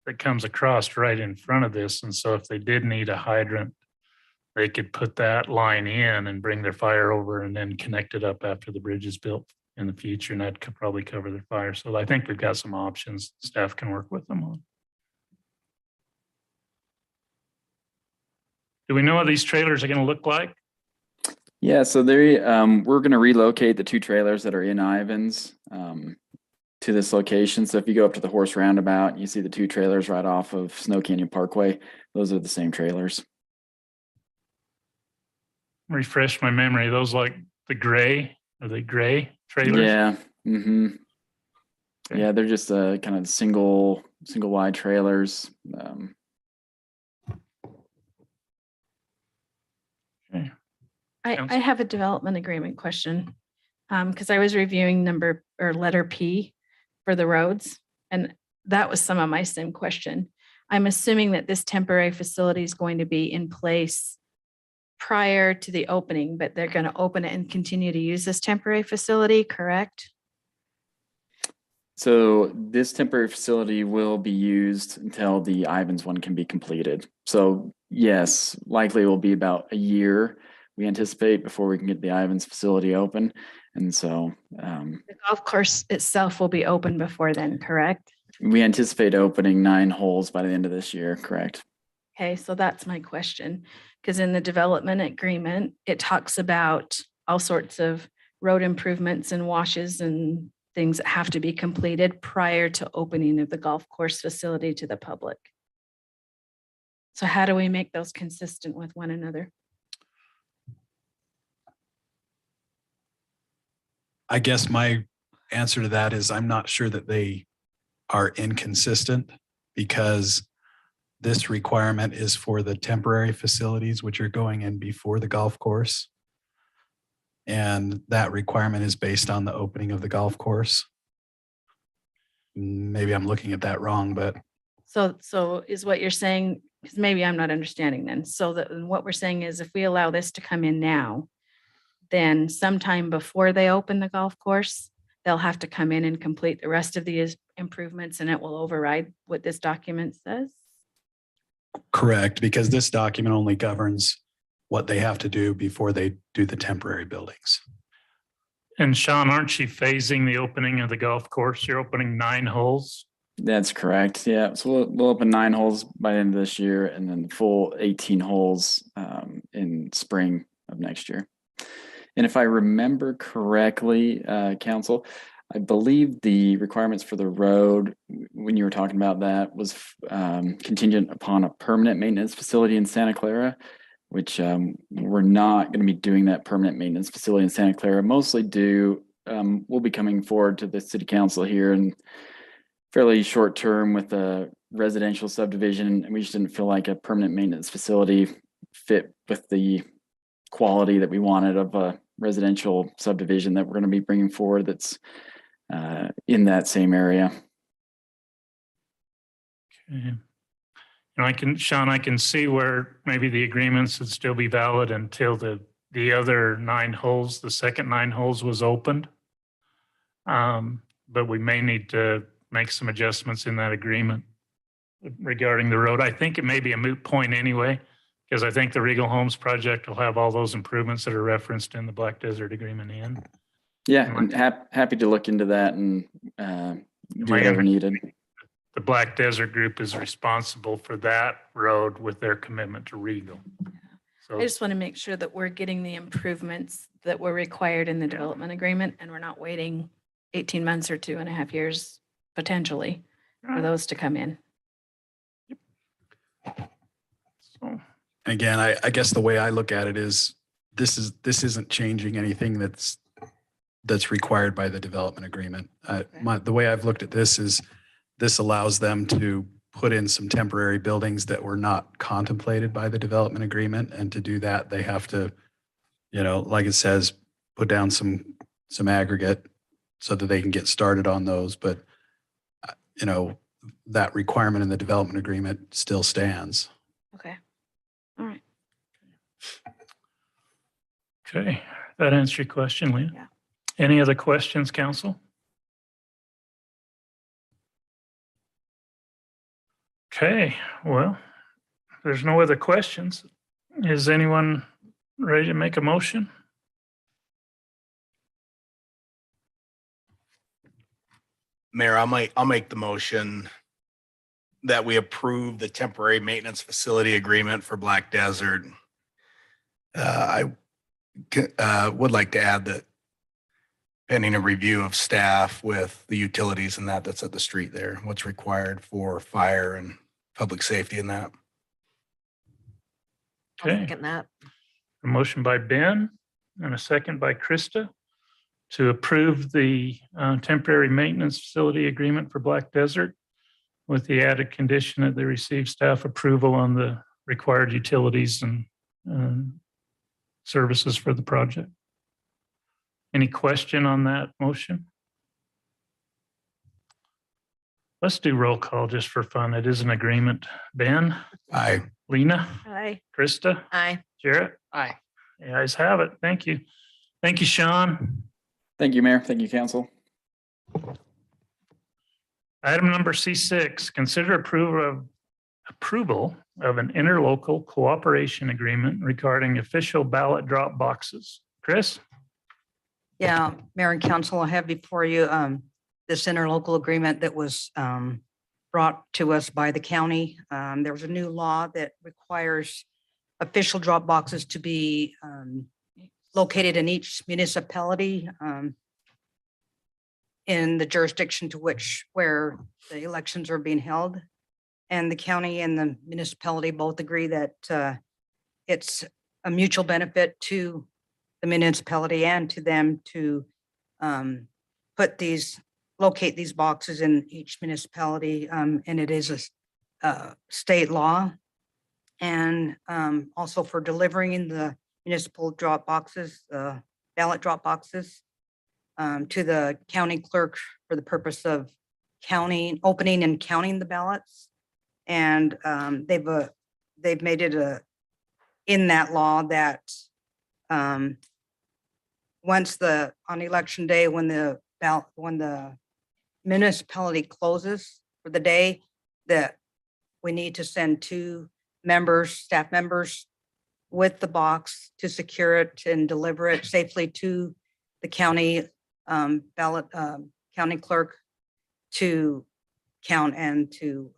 that comes across right in front of this. And so if they did need a hydrant, they could put that line in and bring their fire over and then connect it up after the bridge is built in the future. And that could probably cover their fire. So I think we've got some options staff can work with them on. Do we know what these trailers are going to look like? Yeah, so we're going to relocate the 2 trailers that are in Ivans to this location. So if you go up to the Horse Roundabout, you see the 2 trailers right off of Snow Canyon Parkway. Those are the same trailers. Refresh my memory. Those like the gray, are they gray trailers? Yeah. Mm-hmm. Okay. Yeah, they're just kind of single wide trailers. Okay. I Counsel? have a development agreement question. Because I was reviewing letter P for the roads, and that was some of my same question. I'm assuming that this temporary facility is going to be in place prior to the opening, but they're going to open it and continue to use this temporary facility, correct? So this temporary facility will be used until the Ivans one can be completed. So yes, likely it will be about a year, we anticipate, before we can get the Ivans facility open. And so The golf course itself will be open before then, correct? we anticipate opening 9 holes by the end of this year, correct? Okay, so that's my question. Because in the development agreement, it talks about all sorts of road improvements and washes and things that have to be completed prior to opening of the golf course facility to the public. So how do we make those consistent with one another? I guess my answer to that is I'm not sure that they are inconsistent, because this requirement is for the temporary facilities, which are going in before the golf course. And that requirement is based on the opening of the golf course. Maybe I'm looking at that wrong, but So is what you're saying, because maybe I'm not understanding then. So that what we're saying is if we allow this to come in now, then sometime before they open the golf course, they'll have to come in and complete the rest of these improvements, and it will override what this document says? correct, because this document only governs what they have to do before they do the temporary buildings. And Sean, aren't you phasing the opening of the golf course? You're opening 9 holes. That's correct. Yeah. So we'll open 9 holes by the end of this year, and then the full 18 holes in spring of next year. And if I remember correctly, Council, I believe the requirements for the road, when you were talking about that, was contingent upon a permanent maintenance facility in Santa Clara, which we're not going to be doing that permanent maintenance facility in Santa Clara, mostly due, we'll be coming forward to the city council here and fairly short term with a residential subdivision, and we just didn't feel like a permanent maintenance facility fit with the quality that we wanted of a residential subdivision that we're going to be bringing forward that's in that same area. Okay. And Sean, I can see where maybe the agreements would still be valid until the other 9 holes, the second 9 holes was opened. But we may need to make some adjustments in that agreement regarding the road. I think it may be a moot point anyway, because I think the Regal Homes project will have all those improvements that are referenced in the Black Desert Agreement in. Yeah, and happy to look into that and do My whatever needed. The Black Desert Group is responsible for that road with their commitment to Regal. So I just want to make sure that we're getting the improvements that were required in the development agreement, and we're not waiting 18 months or 2.5 years potentially for those to come in. so, Again, I guess the way I look at it is this isn't changing anything that's required by the development agreement. The way I've looked at this is this allows them to put in some temporary buildings that were not contemplated by the development agreement. And to do that, they have to, like it says, put down some aggregate so that they can get started on those. But, that requirement in the development agreement still stands. Okay. All right. okay, that answers your question, Leah? Yeah. Any other questions, council? Okay, well, if there's no other questions. Is anyone ready to make a motion? Mayor, I'll make the motion that we approve the temporary maintenance facility agreement for Black Desert. I would like to add that pending a review of staff with the utilities and that's at the street there, what's required for fire and public safety in that. I'll Okay, second that. a motion by Ben and a second by Krista to approve the temporary maintenance facility agreement for Black Desert with the added condition that they receive staff approval on the required utilities and services for the project. Any question on that motion? Let's do roll call just for fun. It is an agreement. Ben, Aye. Lena, Aye. Krista, Aye. Jarrett? Aye. The ayes have it. Thank you. Thank you, Sean. Thank you, Mayor. Thank you, Council. Item number C6, consider approval of an interlocal cooperation agreement regarding official ballot drop boxes. Chris? Yeah, Mayor and Council, I have before you this interlocal agreement that was brought to us by the county. There was a new law that requires official drop boxes to be located in each municipality in the jurisdiction to where the elections are being held. And the county and the municipality both agree that it's a mutual benefit to the municipality and to them to locate these boxes in each municipality. And it is a state law. And also for delivering the municipal drop boxes, ballot drop boxes to the county clerk for the purpose of opening and counting the ballots. And they've made it in that law that once on election day, when the municipality closes for the day, that we need to send 2 staff members with the box to secure it and deliver it safely to the county county clerk to count and to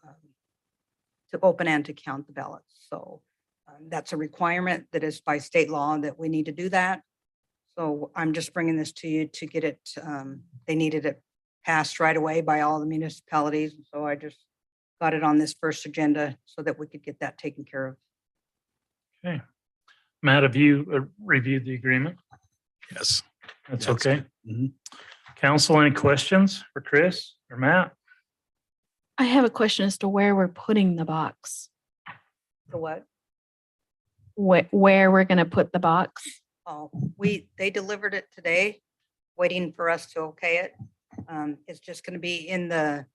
open and to count the ballots. So that's a requirement that is by state law that we need to do that. So I'm just bringing this to you to get it, they needed it passed right away by all the municipalities. So I just got it on this first agenda so that we could get that taken care of. Okay. Matt, have you reviewed the agreement? Yes. That's Yeah, it's okay. good. Mhm. Council, any questions for Chris or Matt? I have a question as to where we're putting the box, The what? where we're gonna put the box. Oh, they delivered it today, waiting for us to okay it. It's just gonna be in the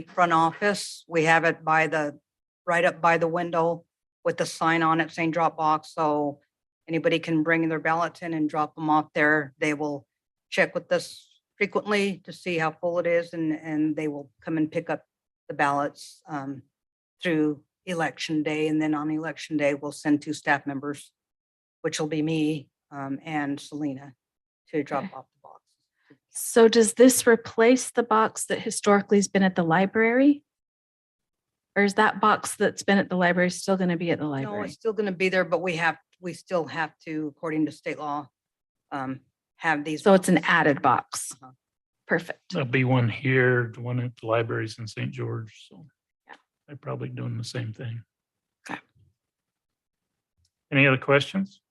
front office. We have it right up by the window with the sign on it saying drop box. So anybody can bring their ballots in and drop them off there. They will check with us frequently to see how full it is, and they will come and pick up the ballots through election day. And then on election day, we'll send 2 staff members, which will be me and Selena, to drop Okay. off the box. So does this replace the box that historically has been at the library? Or is that box that's been at the library still gonna be at the No, library? it's still gonna be there, but we still have to, according to state law, have these. So it's an boxes. added box. Uh-huh. Perfect. There'll be one here, the one at the libraries in St. George, so. Yeah. They're probably doing the same thing. Okay. Any other questions?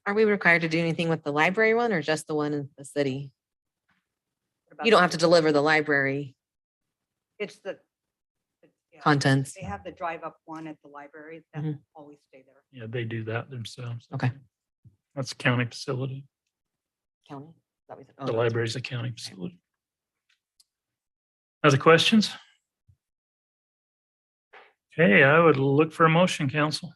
Are we required to do anything with the library one or just the one in the city? What about You don't have to deliver the library It's yeah, contents. They have the drive up one at the library that Mhm. always stay there. Yeah, they do that themselves. Okay. That's a county facility. County? Is that what you said? Oh, The no. library's a county facility. Other questions? Okay, I would look for a motion, council.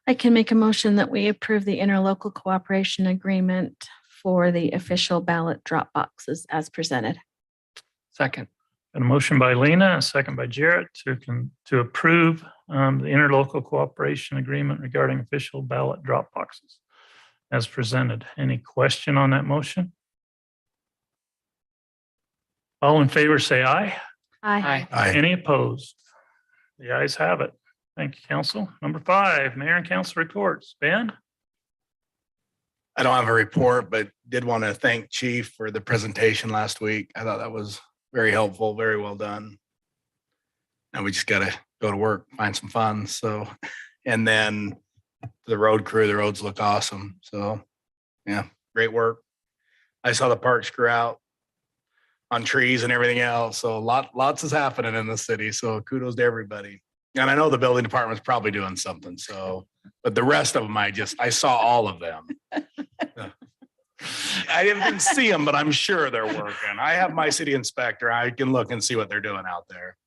I can make a motion that we approve the interlocal cooperation agreement for the official ballot drop boxes as presented. Second. Got a motion by Lena, a second by Jarrett to approve the interlocal cooperation agreement regarding official ballot drop boxes as presented. Any question on that motion? All in favor, say aye. Aye. Aye. Any opposed? The ayes have it. Thank you, council. Number 5, mayor and council reports. Ben? I don't have a report, but did want to thank Chief for the presentation last week. I thought that was very helpful, very well done. Now we just gotta go to work, find some funds, so, and then the road crew, the roads look awesome, so, yeah, great work. I saw the park screw out on trees and everything else, so lots is happening in the city, so kudos to everybody. And I know the building department's probably doing something, so, but the rest of them, I saw all of them. I didn't see them, but I'm sure they're working. I have my city inspector. I can look and see what they're doing out there.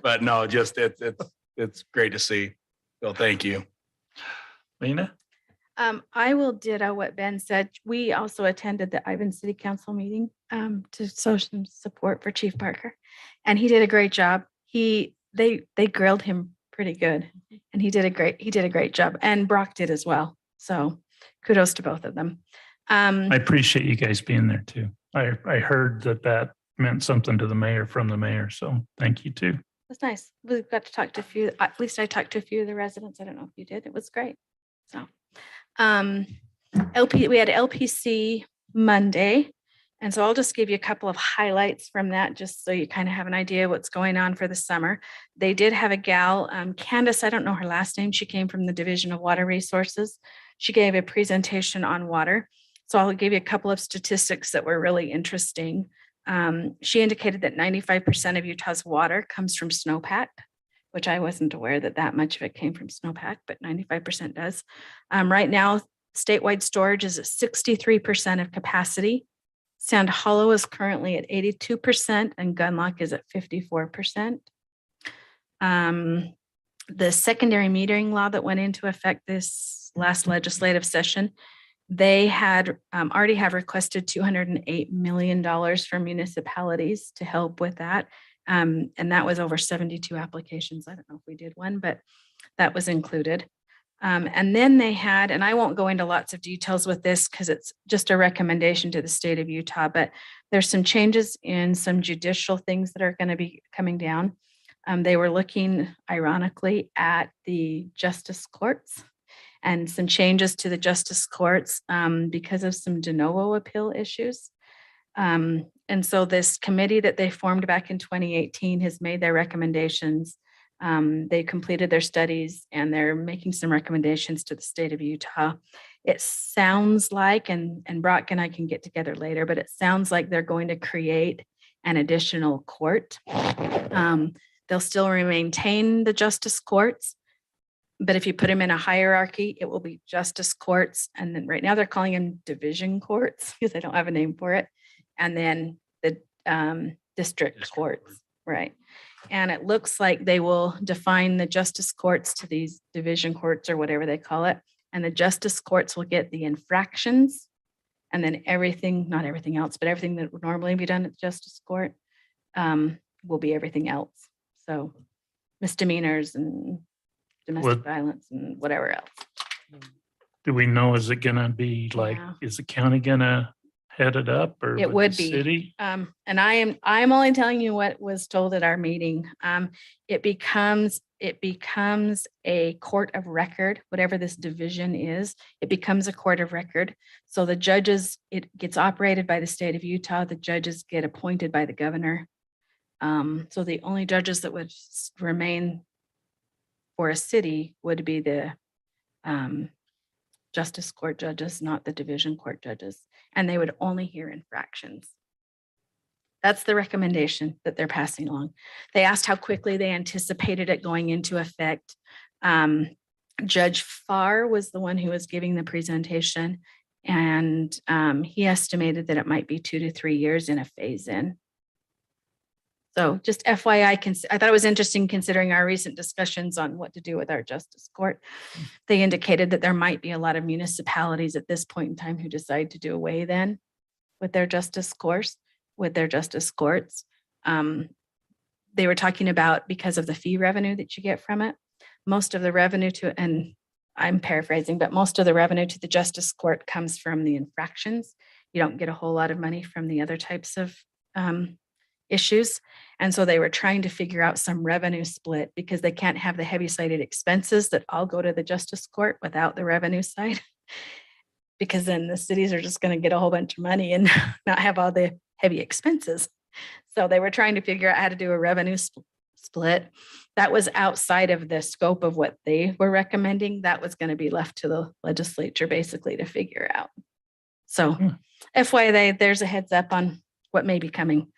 But no, just it's great to see. So thank you. Lena? I will ditto what Ben said. We also attended the Ivan City Council meeting to show some support for Chief Parker. And he did a great job. They grilled him pretty good and he did a great job, and Brock did as well. So kudos to both of them. I appreciate you guys being there too. I heard that meant something to the mayor from the mayor, so thank you too. That's nice. We got to talk to a few, at least I talked to a few of the residents. I don't know if you did. It was great. So, we had LPC Monday. And so I'll just give you a couple of highlights from that, just so you kind of have an idea what's going on for the summer. They did have a gal, Candace, I don't know her last name. She came from the Division of Water Resources. She gave a presentation on water. So I'll give you a couple of statistics that were really interesting. She indicated that 95% of Utah's water comes from snowpack, which I wasn't aware that much of it came from snowpack, but 95% does. Right now, statewide storage is at 63% of capacity. Sand Hollow is currently at 82% and Gunlock is at 54%. The secondary metering law that went into effect this last legislative session, they had already have requested $208 million from municipalities to help with that. And that was over 72 applications. I don't know if we did one, but that was included. And then they had, and I won't go into lots of details with this because it's just a recommendation to the state of Utah, but there's some changes in some judicial things that are going to be coming down. They were looking ironically at the justice courts and some changes to the justice courts because of some de novo appeal issues. And so this committee that they formed back in 2018 has made their recommendations They completed their studies and they're making some recommendations to the state of Utah. It sounds like, and Brock and I can get together later, but it sounds like they're going to create an additional court. They'll still maintain the justice courts, but if you put them in a hierarchy, it will be justice courts. And then right now they're calling them division courts because they don't have a name for it. And then the district courts, right? And it looks like they will define the justice courts to these division courts or whatever they call it. And the justice courts will get the infractions and then everything, not everything else, but everything that would normally be done at the justice court will be everything else. So misdemeanors and domestic What- violence and whatever else. Do we know, is it gonna be like, Yeah. is the county gonna head it up or? It with would the be. City? And I'm only telling you what was told at our meeting. It becomes a court of record, whatever this division is, it becomes a court of record. So the judges, it gets operated by the state of Utah. The judges get appointed by the governor. So the only judges that would remain for a city would be the justice court judges, not the division court judges, and they would only hear infractions. That's the recommendation that they're passing along. They asked how quickly they anticipated it going into effect. Judge Farr was the one who was giving the presentation, and he estimated that it might be 2 to 3 years in a phase in. So just FYI, I thought it was interesting considering our recent discussions on what to do with our justice court. They indicated that there might be a lot of municipalities at this point in time who decide to do away then with their justice courts. They were talking about because of the fee revenue that you get from it, most of the revenue to, and I'm paraphrasing, but most of the revenue to the justice court comes from the infractions. You don't get a whole lot of money from the other types of issues. And so they were trying to figure out some revenue split because they can't have the heavy sided expenses that all go to the justice court without the revenue side. Because then the cities are just going to get a whole bunch of money and not have all the heavy expenses. So they were trying to figure out how to do a revenue split. That was outside of the scope of what they were recommending. That was going to be left to the legislature basically to figure out. So FYI, there's a heads up on what may be coming.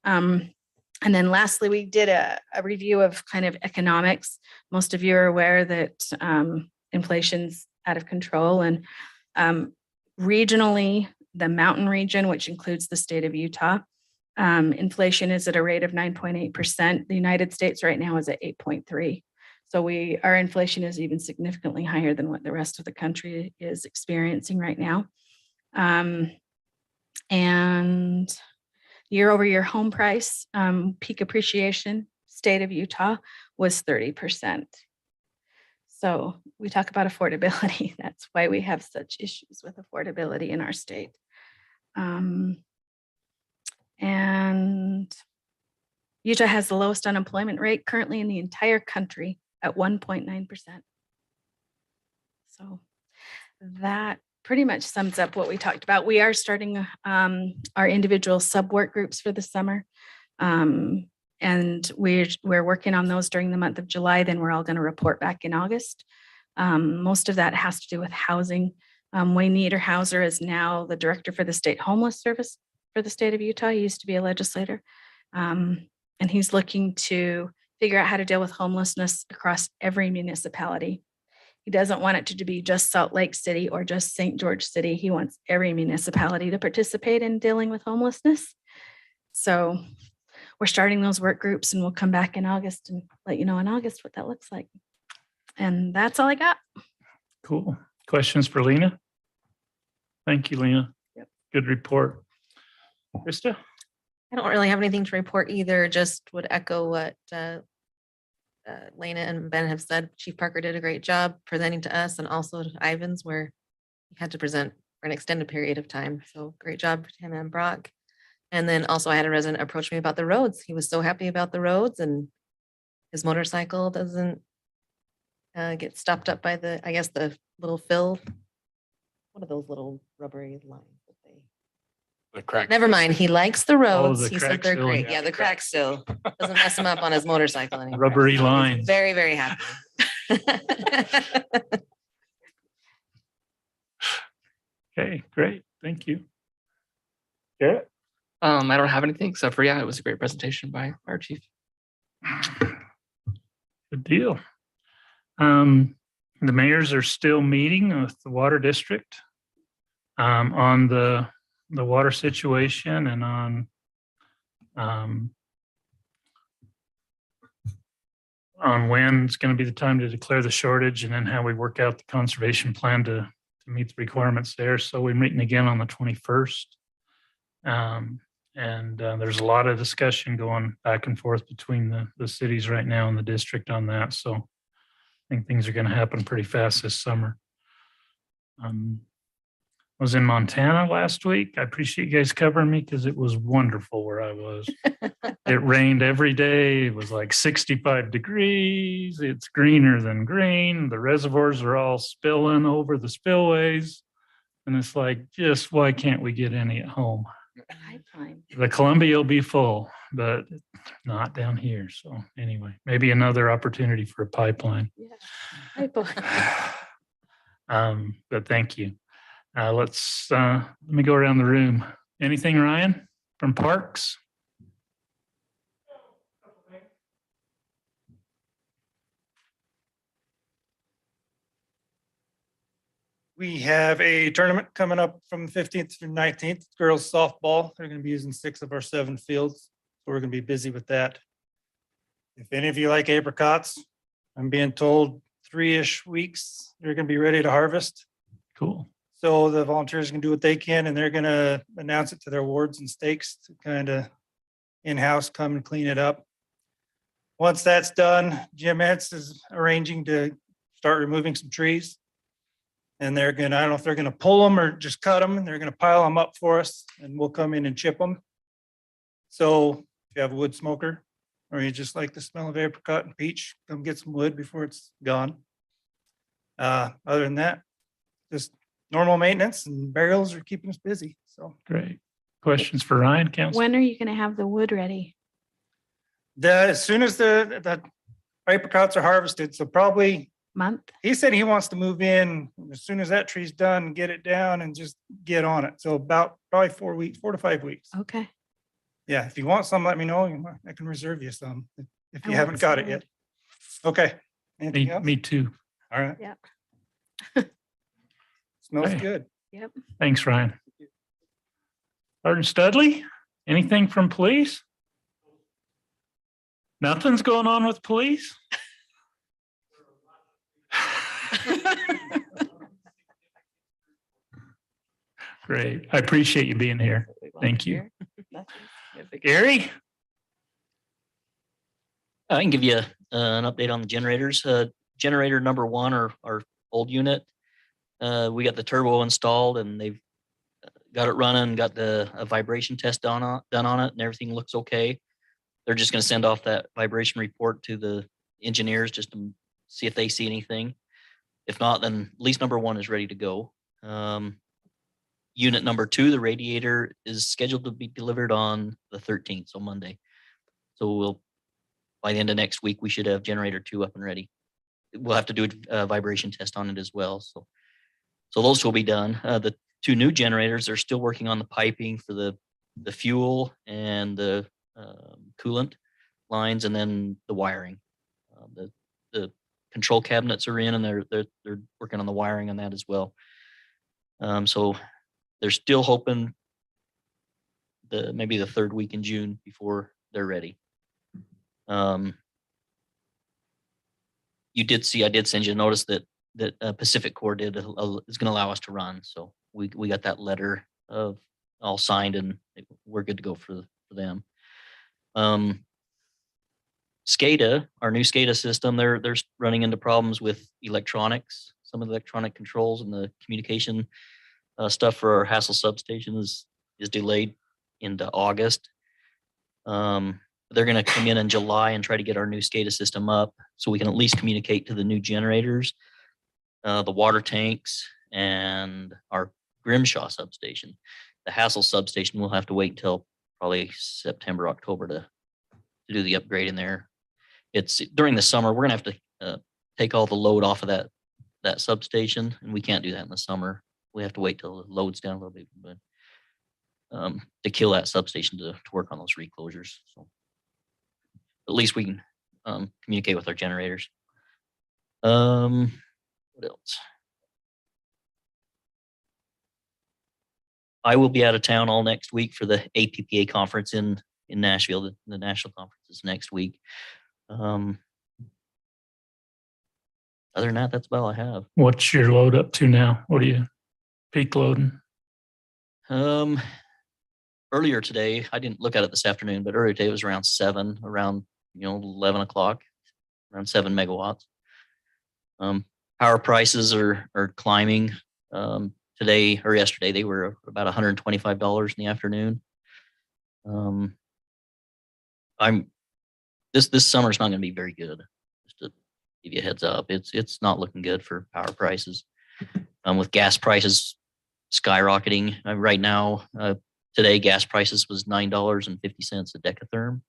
And then lastly, we did a review of kind of economics. Most of you are aware that inflation's out of control, and regionally, the mountain region, which includes the state of Utah, inflation is at a rate of 9.8%. The United States right now is at 8.3%. So our inflation is even significantly higher than what the rest of the country is experiencing right now. And year over year home price, peak appreciation, state of Utah was 30%. So we talk about affordability. That's why we have such issues with affordability in our state. And Utah has the lowest unemployment rate currently in the entire country at 1.9%. So that pretty much sums up what we talked about. We are starting our individual sub-work groups for the summer. And we're working on those during the month of July. Then we're all going to report back in August. Most of that has to do with housing. Wayne Niederhauser is now the director for the state homeless service for the state of Utah. He used to be a legislator. And he's looking to figure out how to deal with homelessness across every municipality. He doesn't want it to be just Salt Lake City or just St. George City. He wants every municipality to participate in dealing with homelessness. So we're starting those work groups, and we'll come back in August and let you know in August what that looks like. And that's all I got. Cool. Questions for Lena? Thank you, Lena. Yep. Good report. Krista? I don't really have anything to report either, just would echo what Lena and Ben have said. Chief Parker did a great job presenting to us and also to Ivans, where he had to present for an extended period of time. So great job to him and Brock. And then also I had a resident approach me about the roads. He was so happy about the roads, and his motorcycle doesn't get stopped up by the, I guess, the little fill. What are those little rubbery lines that they? The crack. Never mind. He likes the roads. the He crack said they're seal, great. yeah. Yeah, the crack still doesn't mess him up on his motorcycle anymore. Rubbery So he's lines. Very, very happy. Okay, great. Thank you. Garrett? I don't have anything except for, yeah, it was a great presentation by our chief. Good deal. The mayors are still meeting with the water district on the water situation and on when it's going to be the time to declare the shortage and then how we work out the conservation plan to meet the requirements there. So we're meeting again on the 21st. There's a lot of discussion going back and forth between the cities right now and the district on that. So I think things are going to happen pretty fast this summer. I was in Montana last week. I appreciate you guys covering me because it was wonderful where I was. It rained every day. It was like 65 degrees. It's greener than green. The reservoirs are all spilling over the spillways. And it's like, just why can't we get any at home? Pipeline. The Columbia will be full, but not down here. So anyway, maybe another opportunity for a pipeline. Yeah. Pipeline. But thank you. Let me go around the room. Anything, Ryan, from Parks? We have a tournament coming up from the 15th through 19th, girls softball. They're going to be using 6 of our 7 fields. So we're going to be busy with that. If any of you like apricots, I'm being told 3-ish weeks, they're going to be ready to harvest. Cool. So the volunteers can do what they can and they're going to announce it to their wards and stakes to kind of in-house come and clean it up. Once that's done, Jim Hetz is arranging to start removing some trees. And they're gonna, I don't know if they're gonna pull them or just cut them, and they're gonna pile them up for us and we'll come in and chip them. So if you have a wood smoker or you just like the smell of apricot and peach, come get some wood before it's gone. Other than that, just normal maintenance and burials are keeping us busy. So Great. Questions for Ryan, Council? When are you going to have the wood ready? as soon as the apricots are harvested, so probably Month? he said he wants to move in as soon as that tree's done, get it down and just get on it. So about probably 4 weeks, 4 to 5 weeks. Okay. Yeah, if you want some, let me know. I can reserve you some if I you want haven't got it some. yet. Okay. Anything else? Me too. All right. Yep. Smells Okay. good. Yep. Thanks, Ryan. Sergeant Studley, anything from police? Nothing's going on with police? Great. I appreciate you being here. Thank you. Gary? I can give you an update on the generators. Generator number 1, our old unit. We got the turbo installed and they've got it running, got a vibration test done on it and everything looks okay. They're just going to send off that vibration report to the engineers just to see if they see anything. If not, then at least number 1 is ready to go. Unit number 2, the radiator is scheduled to be delivered on the 13th, so Monday. So by the end of next week, we should have generator 2 up and ready. We'll have to do a vibration test on it as well. So those will be done. The 2 new generators are still working on the piping for the fuel and the coolant lines, and then the wiring. The control cabinets are in, and they're working on the wiring on that as well. So they're still hoping maybe the 3rd week in June before they're ready. You did see, I did send you a notice that Pacific Core is going to allow us to run. So we got that letter of all signed and we're good to go for them. SCADA, our new SCADA system, they're running into problems with electronics. Some of the electronic controls and the communication stuff for our Hassel substation is delayed into August. They're going to come in July and try to get our new SCADA system up so we can at least communicate to the new generators, the water tanks, and our Grimshaw substation. the Hassel substation, we'll have to wait until probably September, October to do the upgrade in there. It's during the summer, we're gonna have to take all the load off of that substation, and we can't do that in the summer. We have to wait till it loads down a little bit, but to kill that substation to work on those reclosures. So at least we can communicate with our generators. What else? I will be out of town all next week for the APPA conference in Nashville. The national conference is next week. Other than that, that's about all I have. What's your load up to now? What are you peak loading? Earlier today, I didn't look at it this afternoon, but earlier today it was around 7, around 11 o'clock, around 7 megawatts. Power prices are climbing. Today or yesterday, they were about $125 in the afternoon. This summer's not going to be very good. Just to give you a heads up, it's not looking good for power prices. With gas prices skyrocketing right now, today gas prices was $9.50 a decatherm,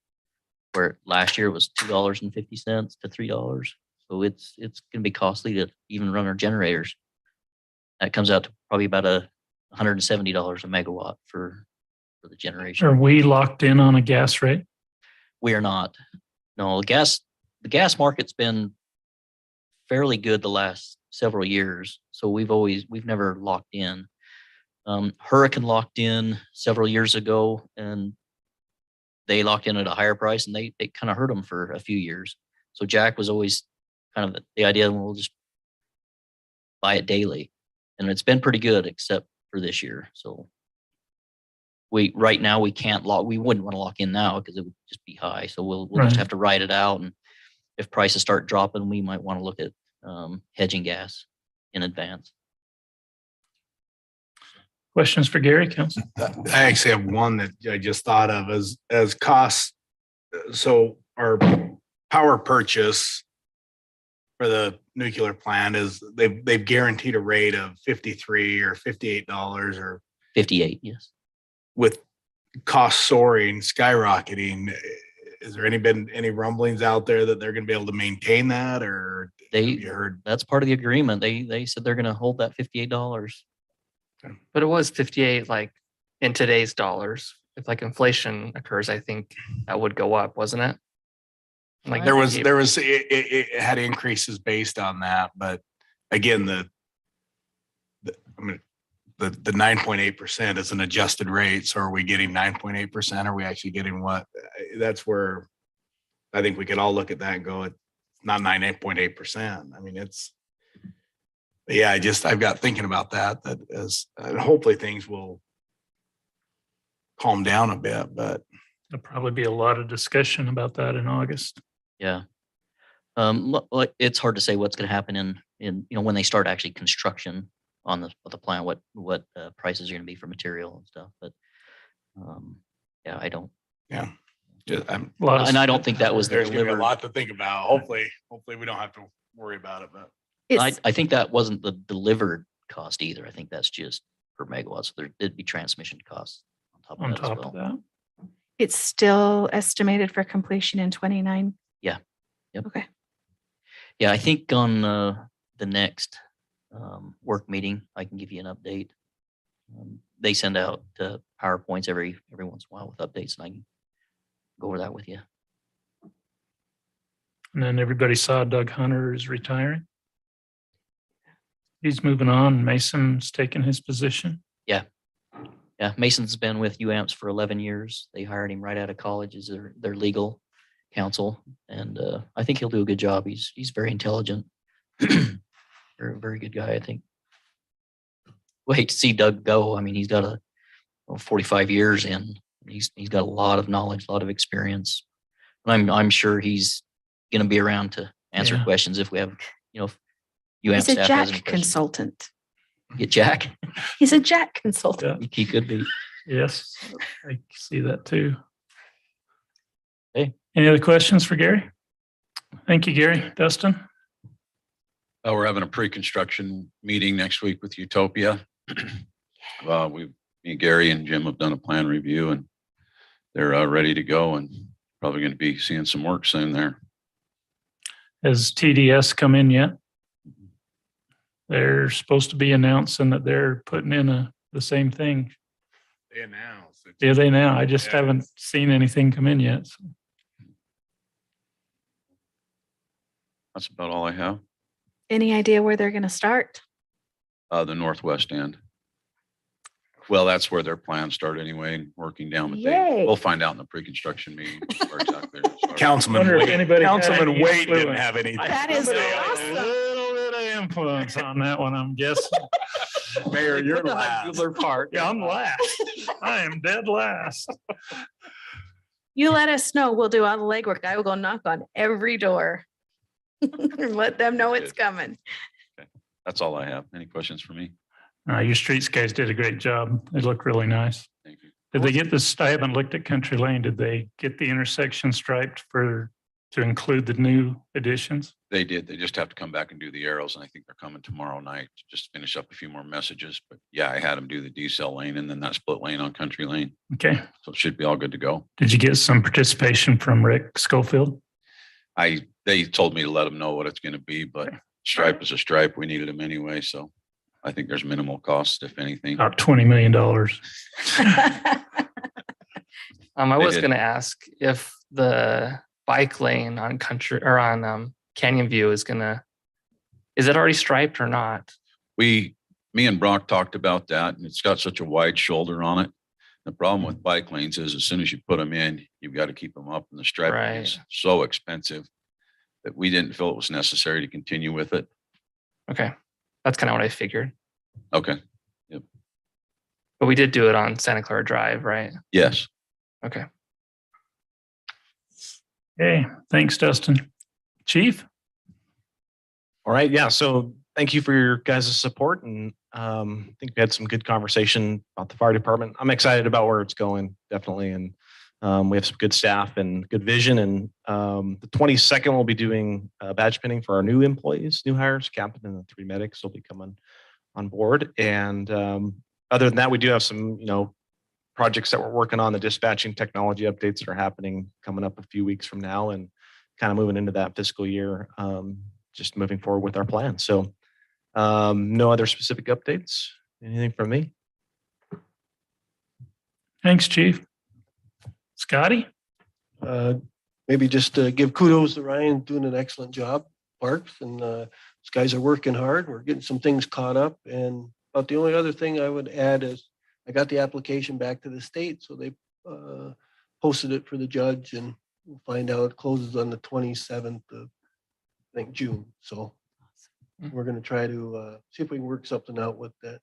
where last year it was $2.50 to $3. So it's going to be costly to even run our generators. That comes out to probably about $170 a megawatt for the generation. Are we locked in on a gas rate? We are not. No, the gas market's been fairly good the last several years. So we've never locked in. Hurricane locked in several years ago, and they locked in at a higher price, and they kind of hurt them for a few years. So Jack was always kind of the idea, we'll just buy it daily. And it's been pretty good, except for this year. So right now we can't lock. We wouldn't want to lock in now because it would just be high. So we'll just Right. have to ride it out. And if prices start dropping, we might want to look at hedging gas in advance. Questions for Gary, Council? I actually have one that I just thought of as costs. So our power purchase for the nuclear plant is they've guaranteed a rate of $53 or $58 or 58, yes. with costs soaring, skyrocketing. Is there been any rumblings out there that they're going to be able to maintain that, or have you heard? That's part of the agreement. They said they're going to hold that $58. But it was 58, like in today's dollars. If like inflation occurs, I think that would go up, wasn't it? Like There was it had increases based on that, but again, the 9.8% is an adjusted rate. So are we getting 9.8%? Are we actually getting what? That's where I think we could all look at that and go, it's not 9.8%. I mean, yeah, I've got thinking about that as hopefully things will calm down a bit, but There'll probably be a lot of discussion about that in August. Yeah. It's hard to say what's going to happen in when they start actually construction on the plant, what prices are going to be for material and stuff. But yeah, I don't. Yeah. And I don't think that was there's going to be a delivered. lot to think about. Hopefully we don't have to worry about it, but I think that wasn't the delivered cost either. I think that's just per megawatt. So there did be transmission costs on top of that as well. It's still estimated for completion in 29. Yeah. Yep. Okay. Yeah, I think on the next work meeting, I can give you an update. They send out PowerPoints every once in a while with updates, and I can go over that with you. And then everybody saw Doug Hunter is retiring. He's moving on. Mason's taking his position. Yeah, Mason's been with UAMPS for 11 years. They hired him right out of college as their legal counsel, and I think he'll do a good job. He's very intelligent, very good guy. I think. We'll hate to see Doug go. I mean, he's got 45 years in. He's got a lot of knowledge, a lot of experience. And I'm sure he's going to be around to answer questions if we have, UAMPS He's a staff has any Jack questions. consultant. Get Jack. He's a Jack consultant. He could be. Yes, I see that too. Okay. Any other questions for Gary? Thank you, Gary. Dustin? We're having a pre-construction meeting next week with Utopia. We've me, Gary and Jim have done a plan review and they're ready to go and probably going to be seeing some work soon there. Has TDS come in yet? They're supposed to be announcing that they're putting in the same thing. They announced. Do they now? I just Yeah. haven't seen anything come in yet. So, That's about all I have. Any idea where they're going to start? The northwest end. Well, that's where their plans start anyway, working down the Yay. We'll find out in the pre-construction meeting. where exactly it'll start. Councilman Wonder if Wade, anybody had Councilman any Wade didn't influence. have anything. That is Somebody had awesome. A little bit of influence on that one, I'm guessing. Mayor, you're Put the last. Hugler part. Yeah, I'm last. I am dead last. You let us know. We'll do all the legwork. I will go knock on every door. Let them know it's coming. That's all I have. Any questions for me? Your streets guys did a great job. They look really nice. Thank you. Did they get this? I haven't looked at Country Lane. Did they get the intersection striped to include the new additions? They did. They just have to come back and do the arrows. And I think they're coming tomorrow night to just finish up a few more messages. But yeah, I had them do the decel lane and then that split lane on Country Lane. Okay. So it should be all good to go. Did you get some participation from Rick Schofield? They told me to let them know what it's going to be, but stripe is a stripe. We needed them anyway. So I think there's minimal cost, if anything. About $20 million. I They was did. gonna ask if the bike lane on Country or on Canyon View is it already striped or not? Me and Brock talked about that and it's got such a wide shoulder on it. The problem with bike lanes is as soon as you put them in, you've got to keep them up and the striping is so expensive that we didn't feel it was necessary to continue with it. Okay, that's kind of what I figured. Okay. But we did do it on Santa Clara Drive, right? Yes. Okay. Okay, thanks, Dustin. Chief? All right, yeah, so thank you for your guys' support and I think we had some good conversation about the fire department. I'm excited about where it's going, definitely, and we have some good staff and good vision. And the 22nd, we'll be doing badge pinning for our new employees, new hires, captain and the 3 medics will be coming on board. And other than that, we do have some, projects that we're working on, the dispatching technology updates that are happening coming up a few weeks from now and kind of moving into that fiscal year, just moving forward with our plan. So no other specific updates. Anything from me? Thanks, Chief. Scotty? Maybe just to give kudos to Ryan, doing an excellent job, Parks, and these guys are working hard. We're getting some things caught up. And about the only other thing I would add is I got the application back to the state, so they posted it for the judge, and we'll find out it closes on the 27th of, I think, June. So we're going to try to see if we can work something out with that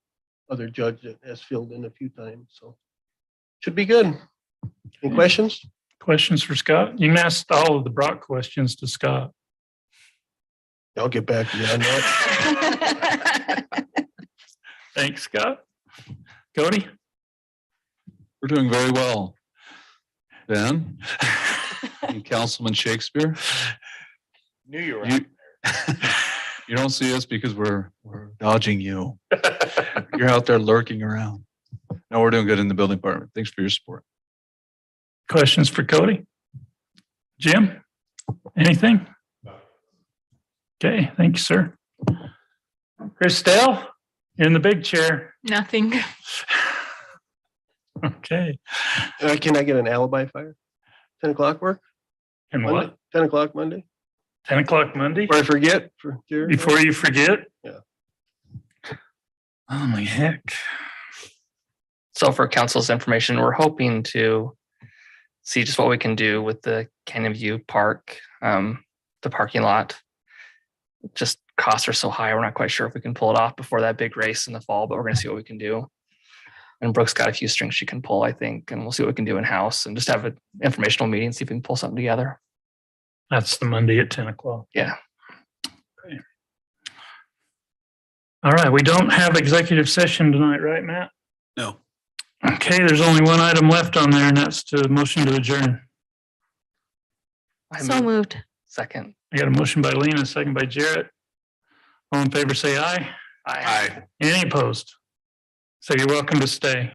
other judge that has filled in a few times. So should be good. Any questions? Questions for Scott? You can ask all of the Brock questions to Scott. I'll get back to you on that. Thanks, Scott. Cody? We're doing very well. Ben and Councilman Shakespeare. Knew you were. You, you don't see us because we're dodging you. You're out there lurking around. No, we're doing good in the building department. Thanks for your support. Questions for Cody? Jim? Anything? Okay, thank you, sir. Christelle, you're in the big chair. Nothing. Okay. Can I get an alibi fire? 10 o'clock work? And Monday? what? 10 o'clock Monday? 10 o'clock Monday? Before I forget for Jared? Before you forget? Yeah. Oh my heck. So for council's information, we're hoping to see just what we can do with the Canyon View Park, the parking lot. Just costs are so high, we're not quite sure if we can pull it off before that big race in the fall, but we're gonna see what we can do. And Brooke's got a few strings she can pull, I think, and we'll see what we can do in-house and just have an informational meeting, see if we can pull something together. That's the Monday at 10 o'clock. Yeah. Okay. All right, we don't have executive session tonight, right, Matt? No. Okay, there's only one item left on there, and that's to motion to adjourn. So moved. Second. I got a motion by Lena, a second by Jarrett. All in favor, say aye. Aye. Any opposed? So you're welcome to stay.